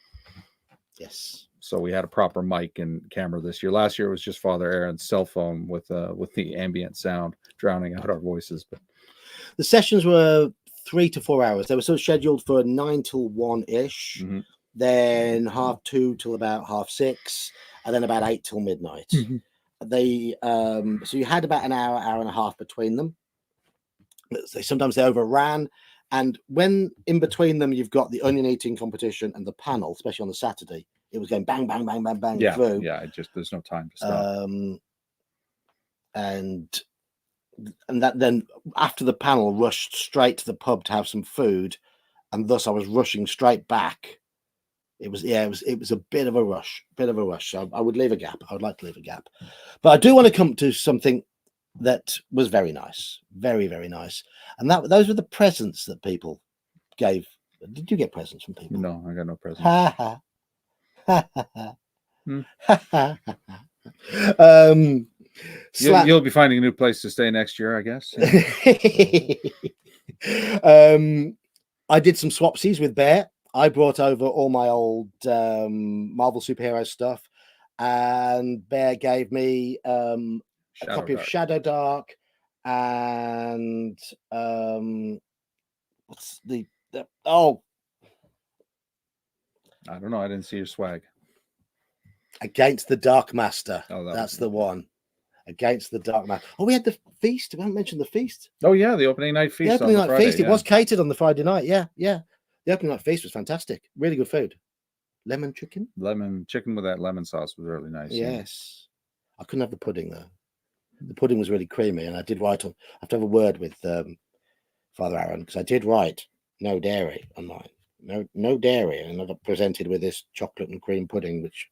So we had a proper mic and camera this year. Last year it was just Father Aaron's cell phone with the ambient sound drowning out our voices. But the sessions were 3 to 4 hours. They were sort of scheduled for 9 till 1-ish, then 2:30 till about 6:30, and then about 8 till midnight. They so you had about an hour and a half between them. Sometimes they overran. And when in between them, you've got the onion eating competition and the panel, especially on the Saturday, it was going bang, bang, bang, bang, bang through. Yeah, there's no time to stop. And that then after the panel, rushed straight to the pub to have some food, and thus I was rushing straight back. It was a bit of a rush. So I would leave a gap. I would like to leave a gap, but I do want to come to something that was very nice, very, very nice. And those were the presents that people gave. Did you get presents from people? No, I got no presents. You'll be finding a new place to stay next year, I guess. I did some swapsies with Bear. I brought over all my old Marvel superhero stuff, and Bear gave me a copy of Shadow Dark, and what's the I don't know. I didn't see your swag. Against the Dark Master. Oh, that's the one. Against the Dark Master. Oh, we had the feast. We haven't mentioned the feast. Oh yeah, the opening night feast. The opening night feast. It was catered on the Friday night. Yeah. The opening night feast was fantastic. Really good food. Lemon chicken with that lemon sauce was really nice. Yes. I couldn't have the pudding though. The pudding was really creamy, and I did write on. I have to have a word with Father Aaron, because I did write no dairy on mine. No dairy, and I got presented with this chocolate and cream pudding, which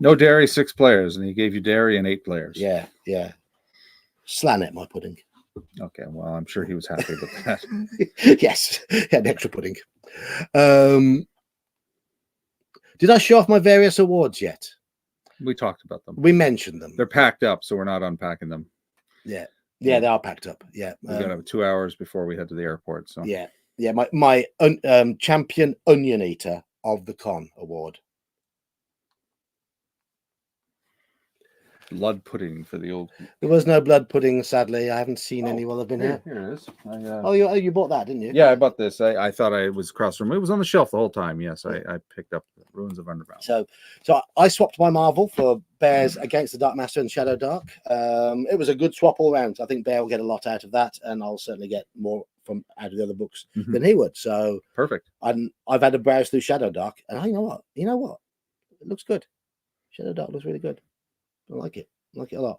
no dairy, 6 players, and he gave you dairy and 8 players. Yeah. Slan it, my pudding. Okay, well, I'm sure he was happy with that. Yes, had extra pudding. Did I show off my various awards yet? We talked about them. We mentioned them. They're packed up, so we're not unpacking them. Yeah, they are packed up. Yeah, we got 2 hours before we head to the airport. So yeah. My champion onion eater of the con award. Blood pudding for the old. There was no blood pudding, sadly. I haven't seen any while I've been here. Here it is. You bought that, didn't you? Yeah, I bought this. I thought I was across from it. It was on the shelf the whole time. Yes, I picked up Ruins of Underbound. So I swapped my Marvel for Bear's Against the Dark Master and Shadow Dark. It was a good swap all round. I think Bear will get a lot out of that, and I'll certainly get more out of the other books than he would. So perfect. I've had a browse through Shadow Dark, and you know what? It looks good. Shadow Dark looks really good. I like it. I like it a lot.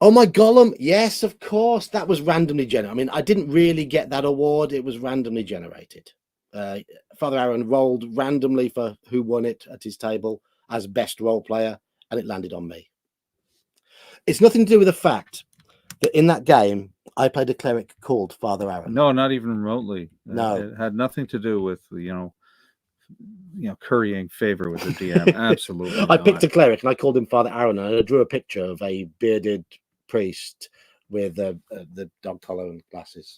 Oh, my Gollum. Yes, of course. That was randomly generated. I mean, I didn't really get that award. It was randomly generated. Father Aaron rolled randomly for who won it at his table as best role player, and it landed on me. It's nothing to do with the fact that in that game, I played a cleric called Father Aaron. No, not even remotely. No. It had nothing to do with, currying favor with the DM. Absolutely. I picked a cleric and I called him Father Aaron, and I drew a picture of a bearded priest with the dog collar and glasses.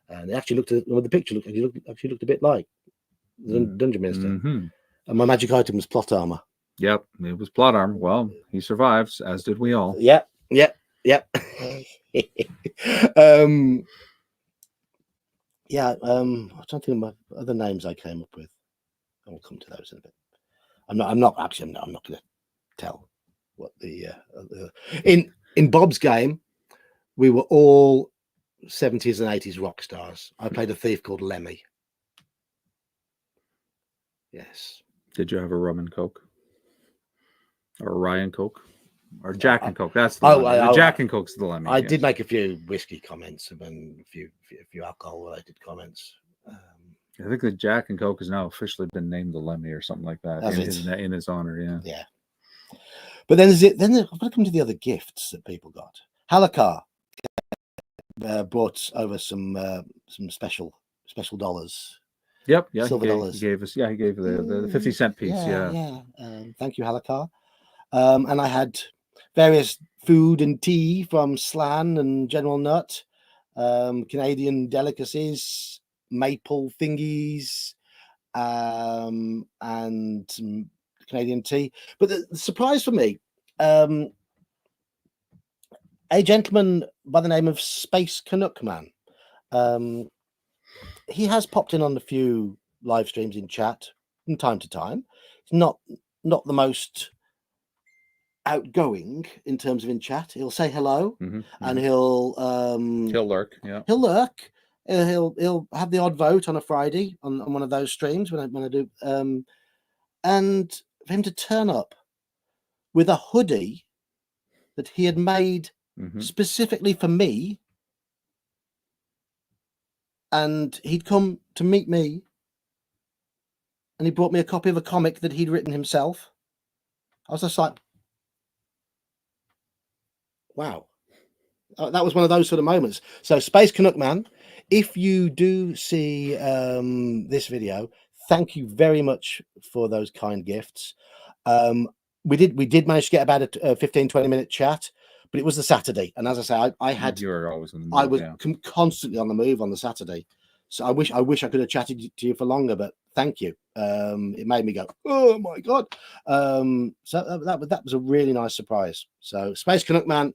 and it actually the picture actually looked a bit like the Dungeon Minister. Mm-hmm. And my magic item was plot armor. Yep, it was plot armor. Well, he survives, as did we all. Yep. Yeah. I'm trying to think of my other names I came up with. I will come to those in a bit. I'm not going to tell what the in Bob's game. We were all 70s and 80s rock stars. I played a thief called Lemmy. Yes. Did you have a rum and coke, or a rye and coke, or Jack and Coke? That's the Lemmy. The Jack and Coke's the Lemmy. I did make a few whiskey comments and a few alcohol related comments. I think the Jack and Coke has now officially been named the Lemmy or something like that in his honor. Yeah. Yeah. But then I've got to come to the other gifts that people got. Halakar brought over some special dollars. Yep. Yeah. Silver dollars. He gave us. Yeah. He gave the 50-cent piece. Yeah. Thank you, Halakar. And I had various food and tea from Slan and General Nut, Canadian delicacies, maple thingies, and some Canadian tea. But the surprise for me, a gentleman by the name of Space Canuck Man, he has popped in on a few live streams in chat from time to time. He's not the most outgoing in terms of in chat. He'll say hello, and he'll lurk. Yeah, he'll lurk. He'll have the odd vote on a Friday on one of those streams when I do. And for him to turn up with a hoodie that he had made specifically for me, and he'd come to meet me, and he brought me a copy of a comic that he'd written himself. I was just like, wow. That was one of those sort of moments. So Space Canuck Man, if you do see this video, thank you very much for those kind gifts. We did manage to get about a 15-20 minute chat, but it was the Saturday, and as I say, you were always on the move. I was constantly on the move on the Saturday, so I wish I could have chatted to you for longer, but thank you. It made me go, oh my god. So that was a really nice surprise. So Space Canuck Man,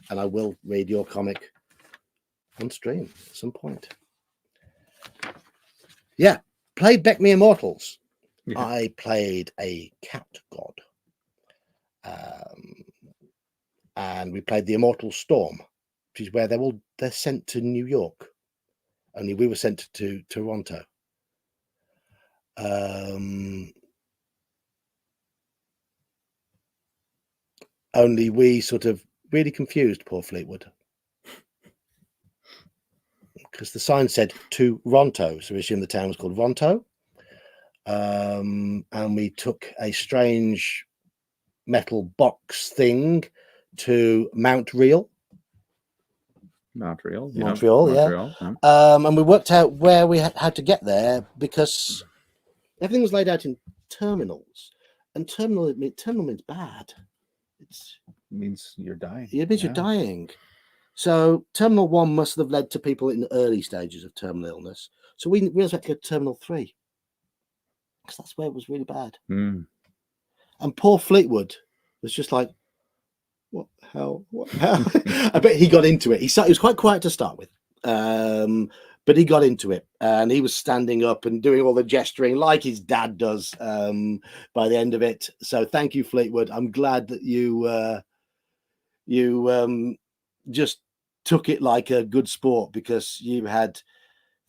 and I will read your comic on stream at some point. Yeah, played Beck Me Immortals. Yeah. I played a cat god. And we played the Immortal Storm, which is where they're sent to New York. Only we were sent to Toronto. Only we sort of really confused poor Fleetwood, because the sign said Toronto, so we assumed the town was called Ronto. And we took a strange metal box thing to Montreal. Yeah. And we worked out where we had to get there, because everything was laid out in terminals, and terminal means bad. It means you're dying. It means you're dying. So Terminal 1 must have led to people in the early stages of terminal illness. So we also had to go to Terminal 3, because that's where it was really bad. And poor Fleetwood was just like, what hell? I bet he got into it. He was quite quiet to start with, but he got into it, and he was standing up and doing all the gesturing like his dad does by the end of it. So thank you, Fleetwood. I'm glad that you just took it like a good sport, because you had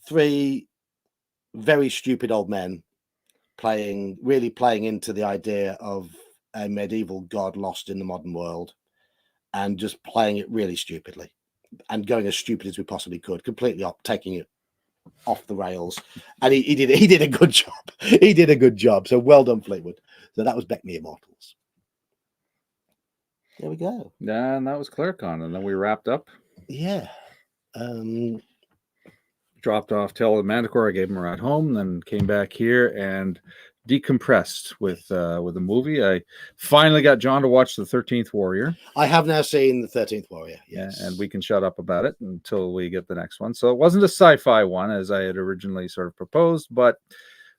3 very stupid old men playing into the idea of a medieval god lost in the modern world, and just playing it really stupidly and going as stupid as we possibly could, completely taking it off the rails. And he did a good job. He did a good job. So well done, Fleetwood. So that was Beck Me Immortals. There we go. Yeah, and that was ClearCon, and then we wrapped up. Yeah. Dropped off Tell the Manticore. I gave him a ride home, then came back here and decompressed with a movie. I finally got John to watch The 13th Warrior. I have now seen The 13th Warrior. Yes. And we can shut up about it until we get the next one. So it wasn't a sci-fi one as I had originally sort of proposed, but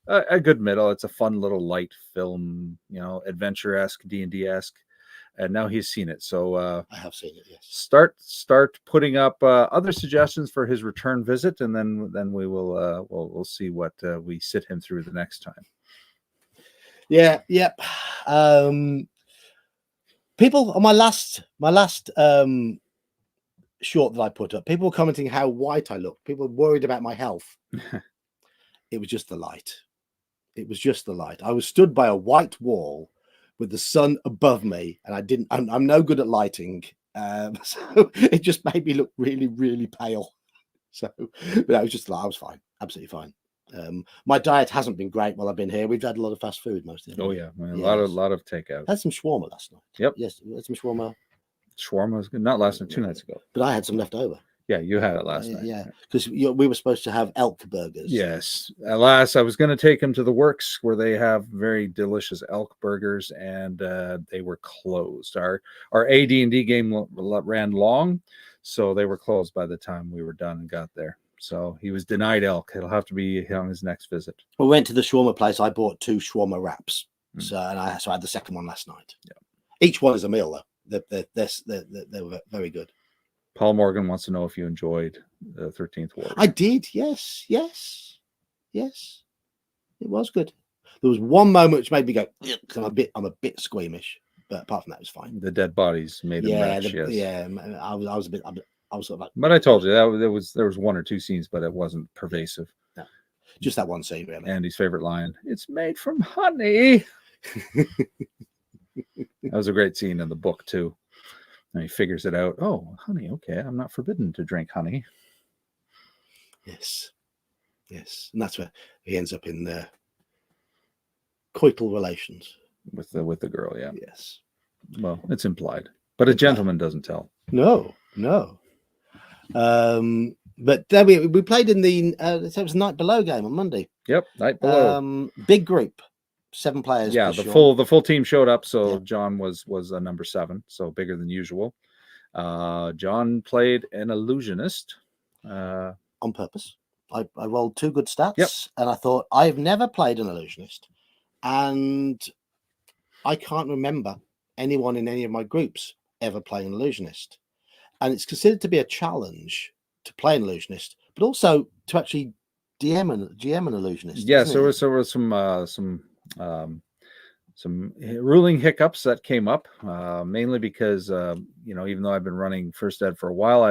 a good middle. It's a fun little light film, adventure-esque, D&D-esque. And now he's seen it. So I have seen it, yes. Start putting up other suggestions for his return visit, and then we will we'll see what we sit him through the next time. Yeah, yep. People on my last short that I put up, people were commenting how white I looked. People were worried about my health. It was just the light. It was just the light. I was stood by a white wall with the sun above me, and I'm no good at lighting, so it just made me look really, really pale. So, but I was fine, absolutely fine. My diet hasn't been great while I've been here. We've had a lot of fast food mostly. Oh yeah, a lot of takeout. Had some shawarma last night. Yep. Yes, had some shawarma. Shawarma was good. Not last night, 2 nights ago. But I had some left over. Yeah, you had it last night. Yeah, because we were supposed to have elk burgers. Yes. Alas, I was going to take him to the Works where they have very delicious elk burgers, and they were closed. Our AD&D game ran long, so they were closed by the time we were done and got there. So he was denied elk. It'll have to be on his next visit. We went to the shawarma place. I bought 2 shawarma wraps. So I had the second one last night. Yeah. Each one is a meal, though. They were very good. Paul Morgan wants to know if you enjoyed the 13th Warrior. I did. Yes. It was good. There was one moment which made me go, because I'm a bit squeamish, but apart from that, it was fine. The dead bodies made him retch, yes. Yeah. I was sort of like. But I told you that there was 1 or 2 scenes, but it wasn't pervasive. No, just that one scene, really. Andy's favorite line: "It's made from honey." That was a great scene in the book too. And he figures it out. Oh, honey. Okay, I'm not forbidden to drink honey. Yes, and that's where he ends up in the coital relations with the girl. Yeah. Yes. Well, it's implied, but a gentleman doesn't tell. No. But then we played in the it was Night Below game on Monday. Yep, Night Below. Big group. 7 players. Yeah, the full team showed up. So John was a number 7, so bigger than usual. John played an illusionist on purpose. I rolled 2 good stats. Yep. And I thought, I've never played an illusionist, and I can't remember anyone in any of my groups ever playing an illusionist. And it's considered to be a challenge to play an illusionist, but also to actually GM an illusionist. Yes, there was some ruling hiccups that came up, mainly because even though I've been running first ed for a while, I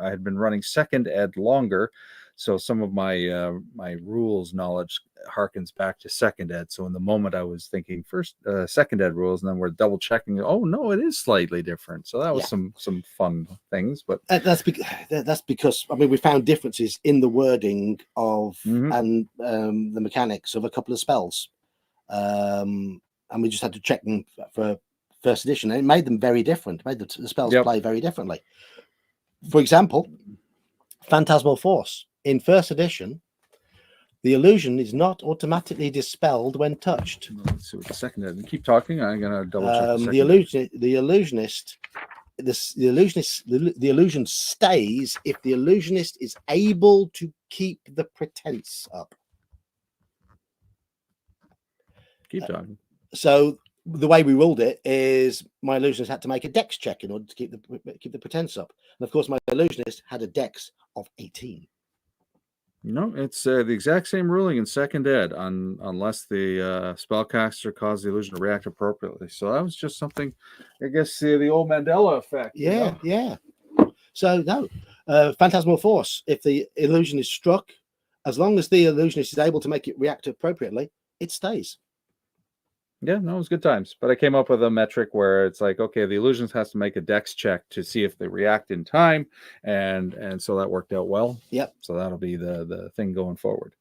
had been running second ed longer, so some of my my rules knowledge harkens back to second ed. So in the moment I was thinking second ed rules, and then we're double checking. Oh no, it is slightly different. So that was some fun things. But that's because I mean we found differences in the wording of and the mechanics of a couple of spells. And we just had to check them for first edition, and it made them very different. It made the spells play very differently. For example, Phantasmal Force in first edition, the illusion is not automatically dispelled when touched. Let's see what the second ed. Keep talking. I'm gonna double check. The illusion stays if the illusionist is able to keep the pretense up. Keep talking. So the way we ruled it is my illusionist had to make a dex check in order to keep the pretense up, and of course my illusionist had a dex of 18. No, it's the exact same ruling in second ed, unless the spellcaster caused the illusion to react appropriately. So that was just something, I guess, the old Mandela effect. Yeah. So no, Phantasmal Force. If the illusion is struck, as long as the illusionist is able to make it react appropriately, it stays. Yeah, no, it was good times. But I came up with a metric where it's like, okay, the illusionist has to make a dex check to see if they react in time, and so that worked out well. Yep. So that'll be the thing going forward.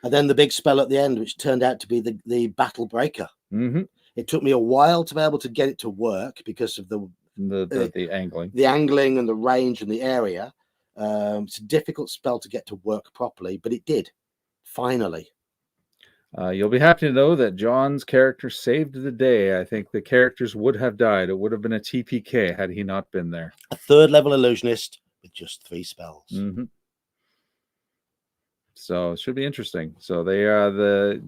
And then the big spell at the end, which turned out to be the Battle Breaker. Mm-hmm. It took me a while to be able to get it to work because of the angling and the range and the area. It's a difficult spell to get to work properly, but it did finally. You'll be happy to know that John's character saved the day. I think the characters would have died. It would have been a TPK had he not been there. A 3rd level illusionist with just 3 spells. Mm-hmm. So it should be interesting. So they are the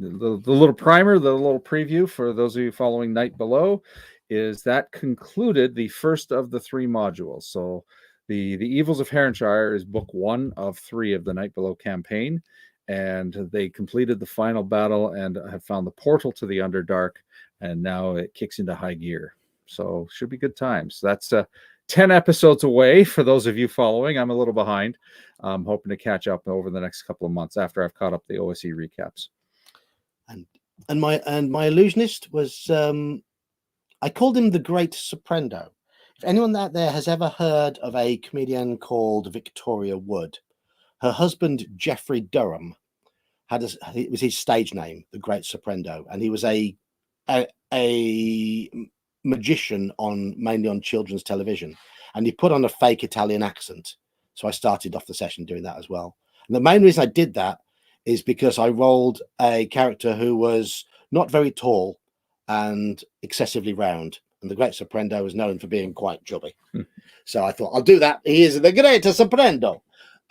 little primer, the little preview for those of you following Night Below, is that concluded the first of the 3 modules. So the Evils of Heronshire is book 1 of 3 of the Night Below campaign, and they completed the final battle and have found the portal to the Underdark, and now it kicks into high gear. So should be good times. That's 10 episodes away for those of you following. I'm a little behind. I'm hoping to catch up over the next couple of months after I've caught up the OSE recaps. And my illusionist was I called him the Great Soprendo. If anyone out there has ever heard of a comedian called Victoria Wood, her husband Geoffrey Durham it was his stage name, the Great Soprendo, and he was a magician mainly on children's television, and he put on a fake Italian accent. So I started off the session doing that as well. And the main reason I did that is because I rolled a character who was not very tall and excessively round, and the Great Soprendo was known for being quite chubby. So I thought I'll do that. He is the Great Soprendo.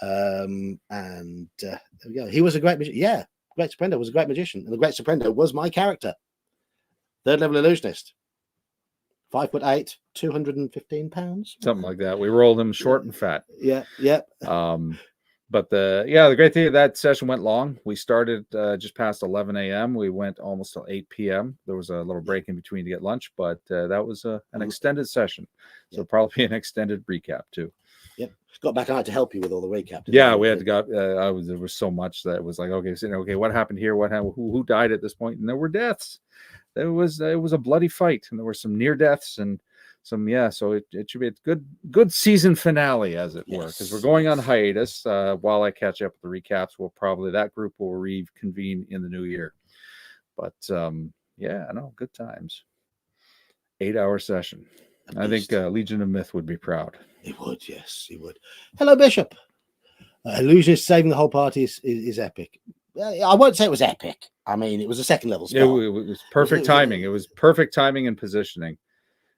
There we go. He was a great magician. Yeah, Great Soprendo was a great magician, and the Great Soprendo was my character. 3rd level illusionist. 5'8", 215 pounds, something like that. We rolled him short and fat. Yeah. But the great thing, that session went long. We started just past 11 a.m. We went almost till 8 p.m. There was a little break in between to get lunch, but that was an extended session. So probably an extended recap too. Yep. Got back out to help you with all the recap. Yeah, we had to go. There was so much that it was like, okay, what happened here? What happened? Who died at this point? And there were deaths. It was a bloody fight, and there were some near deaths and some so it should be a good season finale, as it were, because we're going on hiatus while I catch up with the recaps. That group will reconvene in the new year. But good times. 8-hour session. I think Legion of Myth would be proud. He would, yes, he would. Hello, Bishop. Illusionist saving the whole party is epic. I won't say it was epic. I mean, it was a 2nd level spell. It was perfect timing. It was perfect timing and positioning.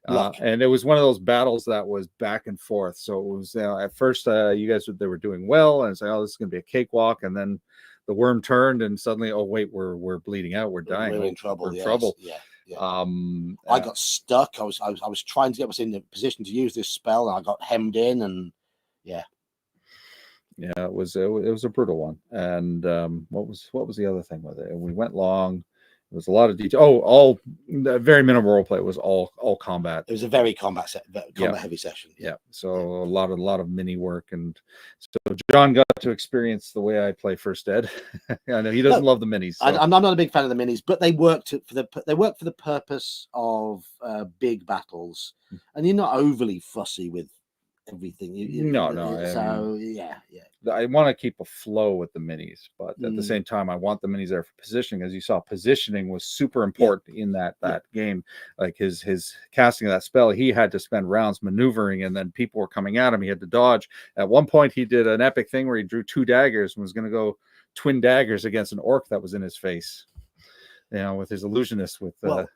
And it was one of those battles that was back and forth. So it was at first you guys they were doing well, and it's like, this is going to be a cakewalk. And then the worm turned, and suddenly, oh wait, we're bleeding out. We're dying. We're in trouble. We're in trouble. Yeah. I got stuck. I was trying to get us in the position to use this spell, and I got hemmed in, and it was a brutal one. And what was the other thing with it? And we went long. It was a lot of detail. All very minimal role play. It was all combat. It was a very combat heavy session. Yeah. So a lot of mini work, and so John got to experience the way I play First Ed. I know he doesn't love the minis. So. I'm not a big fan of the minis, but they work for the purpose of big battles, and you're not overly fussy with everything. I want to keep a flow with the minis, but at the same time, I want the minis there for positioning. As you saw, positioning was super important in that game. Like his casting of that spell, he had to spend rounds maneuvering, and then people were coming at him. He had to dodge. At one point, he did an epic thing where he drew 2 daggers and was going to go twin daggers against an orc that was in his face. With his illusionist.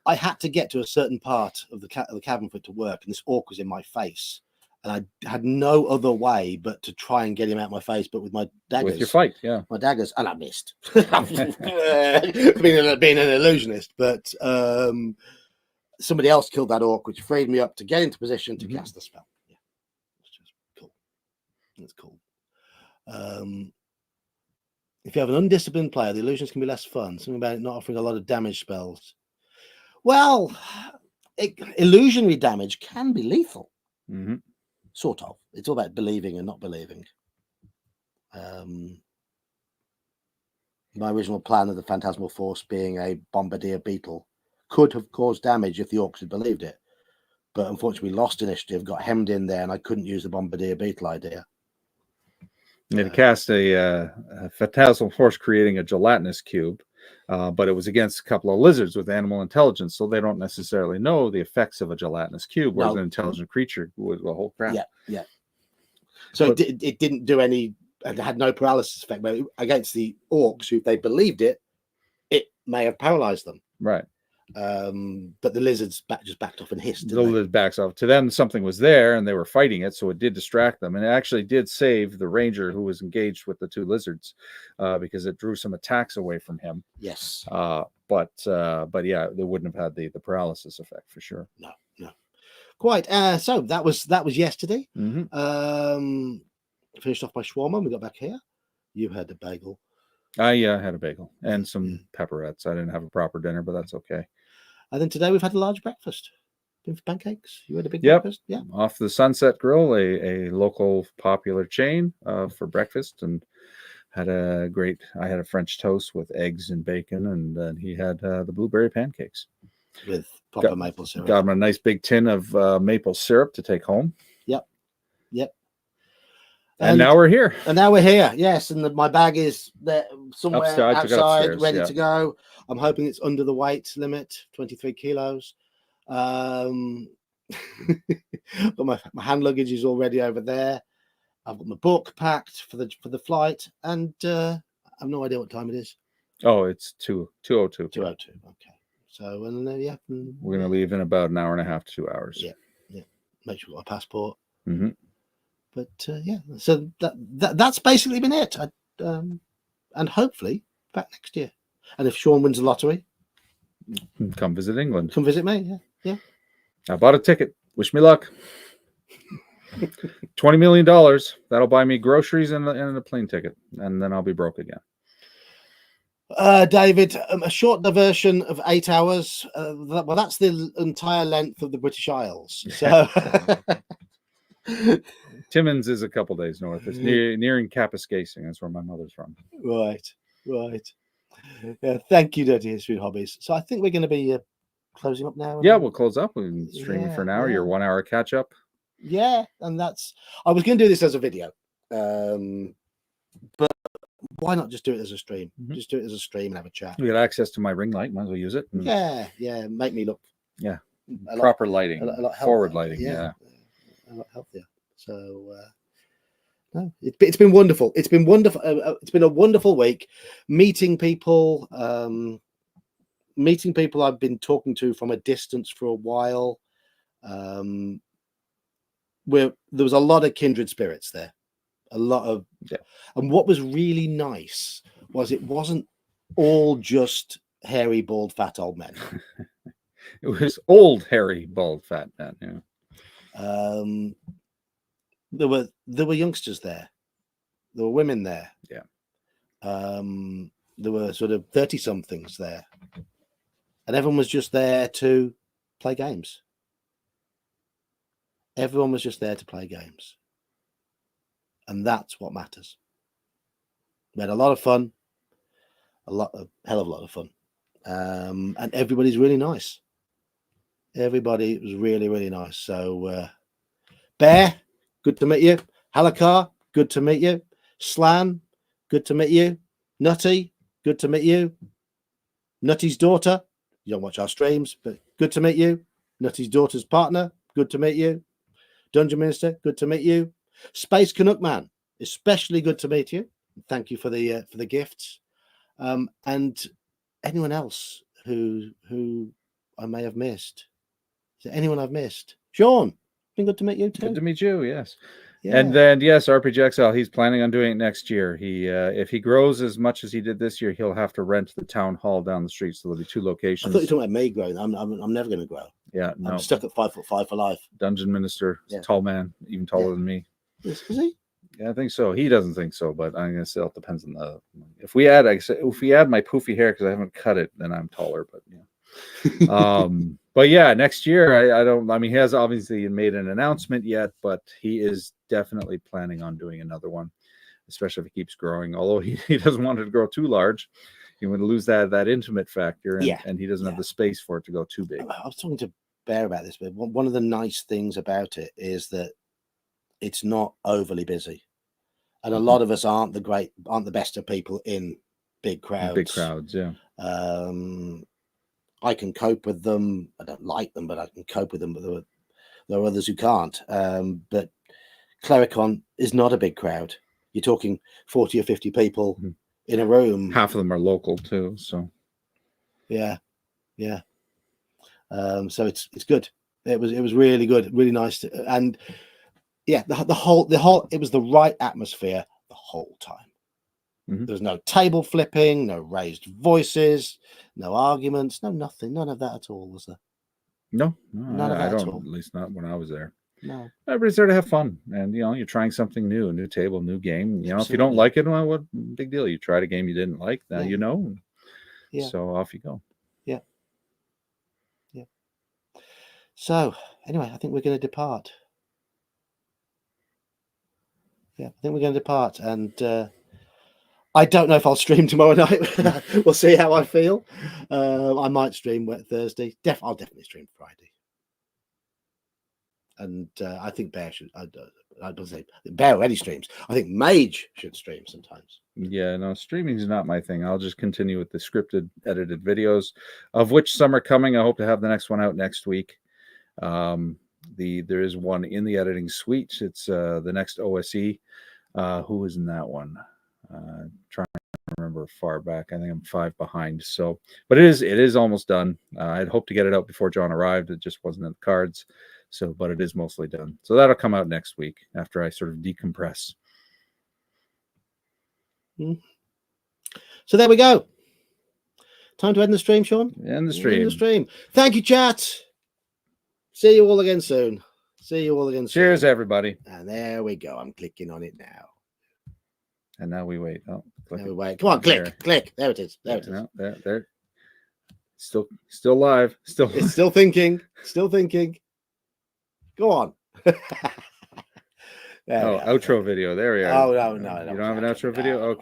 I had to get to a certain part of the cavern for it to work, and this orc was in my face. And I had no other way but to try and get him out of my face, but with my daggers. With your fight, yeah. My daggers, and I missed. being an illusionist, but somebody else killed that orc, which freed me up to get into position to cast the spell. Yeah, it's just cool. That's cool. If you have an undisciplined player, the illusions can be less fun. Something about it not offering a lot of damage spells. Well, illusionary damage can be lethal. Mm-hmm. Sort of. It's all about believing and not believing. My original plan of the Phantasmal Force being a bombardier beetle could have caused damage if the orcs had believed it. But unfortunately, we lost initiative, got hemmed in there, and I couldn't use the bombardier beetle idea. It cast a Phantasmal Force creating a gelatinous cube. But it was against a couple of lizards with animal intelligence, so they don't necessarily know the effects of a gelatinous cube, whereas an intelligent creature would a whole crap. Yeah. So it didn't do any. It had no paralysis effect, but against the orcs, who if they believed it, may have paralyzed them. Right. But the lizards just backed off and hissed. The lizard backs off. To them, something was there, and they were fighting it, so it did distract them, and it actually did save the ranger who was engaged with the two lizards, because it drew some attacks away from him. Yes. But yeah, they wouldn't have had the paralysis effect for sure. No. Quite. So that was yesterday. Mm-hmm. Finished off by shawarma. We got back here. You had a bagel. I had a bagel and some pepperettes. I didn't have a proper dinner, but that's okay. And then today we've had a large breakfast. Been for pancakes. You had a big breakfast? Yeah. Off the Sunset Grill, a local popular chain for breakfast, and I had a French toast with eggs and bacon, and then he had the blueberry pancakes. With proper maple syrup. Got him a nice big tin of maple syrup to take home. Yep. And now we're here. Yes, and my bag is there somewhere outside, ready to go. I'm hoping it's under the weight limit, 23 kilos. But my hand luggage is already over there. I've got my book packed for the flight, and I have no idea what time it is. Oh, it's 2:02. 2:02. Okay. So we're gonna leave in about an hour and a half to 2 hours. Yeah. Make sure we've got a passport. Mm-hmm. But so that's basically been it. And hopefully back next year. And if Sean wins the lottery, come visit England. Come visit me. Yeah. I bought a ticket. Wish me luck. $20 million. That'll buy me groceries and a plane ticket, and then I'll be broke again. David, a short diversion of 8 hours. That's the entire length of the British Isles. So Timmins is a couple days north. It's nearing Kapuskasing. That's where my mother's from. Right. Yeah, thank you, Dirty History Hobbies. So I think we're going to be closing up now. Yeah, we'll close up. We've been streaming for an hour. Your 1 hour catch up. Yeah, and I was going to do this as a video, but why not just do it as a stream? Mm-hmm. Just do it as a stream and have a chat. We got access to my ring light. Might as well use it. Yeah. Make me look. Yeah. Proper lighting. A lot forward lighting. Yeah. A lot healthier. So, no, it's been wonderful. It's been wonderful. It's been a wonderful week meeting people. Meeting people I've been talking to from a distance for a while. There was a lot of kindred spirits there. And what was really nice was it wasn't all just hairy, bald, fat old men. It was old, hairy, bald, fat men. Yeah. There were youngsters there. There were women there. Yeah. There were sort of 30-somethings there, and everyone was just there to play games. Everyone was just there to play games. And that's what matters. We had a lot of fun, hell of a lot of fun. And everybody's really nice. Everybody was really, really nice. So, Bear, good to meet you. Halakar, good to meet you. Slan, good to meet you. Nutty, good to meet you. Nutty's daughter, you don't watch our streams, but good to meet you. Nutty's daughter's partner, good to meet you. Dungeon Minister, good to meet you. Space Canuck Man, especially good to meet you. Thank you for the gifts. And anyone else who I may have missed. Is there anyone I've missed? Sean, been good to meet you too. Good to meet you. Yes. Yeah. And then RPG Exile, he's planning on doing it next year. He if he grows as much as he did this year, he'll have to rent the town hall down the street. So there'll be 2 locations. I thought you were talking about me growing. I'm never going to grow. Yeah, no. I'm stuck at 5'5" for life. Dungeon Minister, tall man, even taller than me. Is he? Yeah, I think so. He doesn't think so, but I'm gonna say it depends on the. If we add my poofy hair because I haven't cut it, then I'm taller. But yeah. But yeah, next year I don't. I mean, he has obviously made an announcement yet, but he is definitely planning on doing another one, especially if he keeps growing. Although he doesn't want it to grow too large. He would lose that intimate factor, and he doesn't have the space for it to go too big. I was talking to Bear about this, but one of the nice things about it is that it's not overly busy, and a lot of us aren't the best of people in big crowds. Big crowds, yeah. I can cope with them. I don't like them, but I can cope with them. But there are others who can't. But Clericon is not a big crowd. You're talking 40 or 50 people in a room. Half of them are local too. So Yeah, yeah. So it's good. It was really good, really nice, and yeah, the whole it was the right atmosphere the whole time. Mhm. There's no table flipping, no raised voices, no arguments, no nothing, none of that at all, was there? No, None of I that at don't. all. At least not when I was there. No, Everybody's there to have fun, and you're trying something new, a new table, new game. If you don't absolutely. like it, well, what big deal? You tried a game you didn't like. Now Yeah, yeah, so off you go. yeah, yeah. So anyway, I think we're going to depart. Yeah, I think we're going to depart, and I don't know if I'll stream tomorrow night. We'll see how I feel. I might stream Thursday. I'll definitely stream Friday. And I think Bear should. I don't say Bear already streams. I think Mage should stream sometimes. Yeah, no, streaming is not my thing. I'll just continue with the scripted, edited videos, of which some are coming. I hope to have the next one out next week. There is one in the editing suite. It's the next OSE. Who is in that one? Trying to remember far back. I think I'm 5 behind. So, but it is almost done. I'd hoped to get it out before John arrived. It just wasn't in the cards. So, but it is mostly done. So that'll come out next week after I sort of decompress. So there we go. Time to end the stream, Sean. End the stream. End the stream. Thank you, chat. See you all again soon. See you all again soon. Cheers, everybody. And there we go. I'm clicking on it now. And now we wait. Oh, now we wait. Come on, click. There it is. There it is. No, there. Still live. It's still thinking. Still thinking. Go on. Outro video. There we are. Oh no. You don't have an outro video? Okay.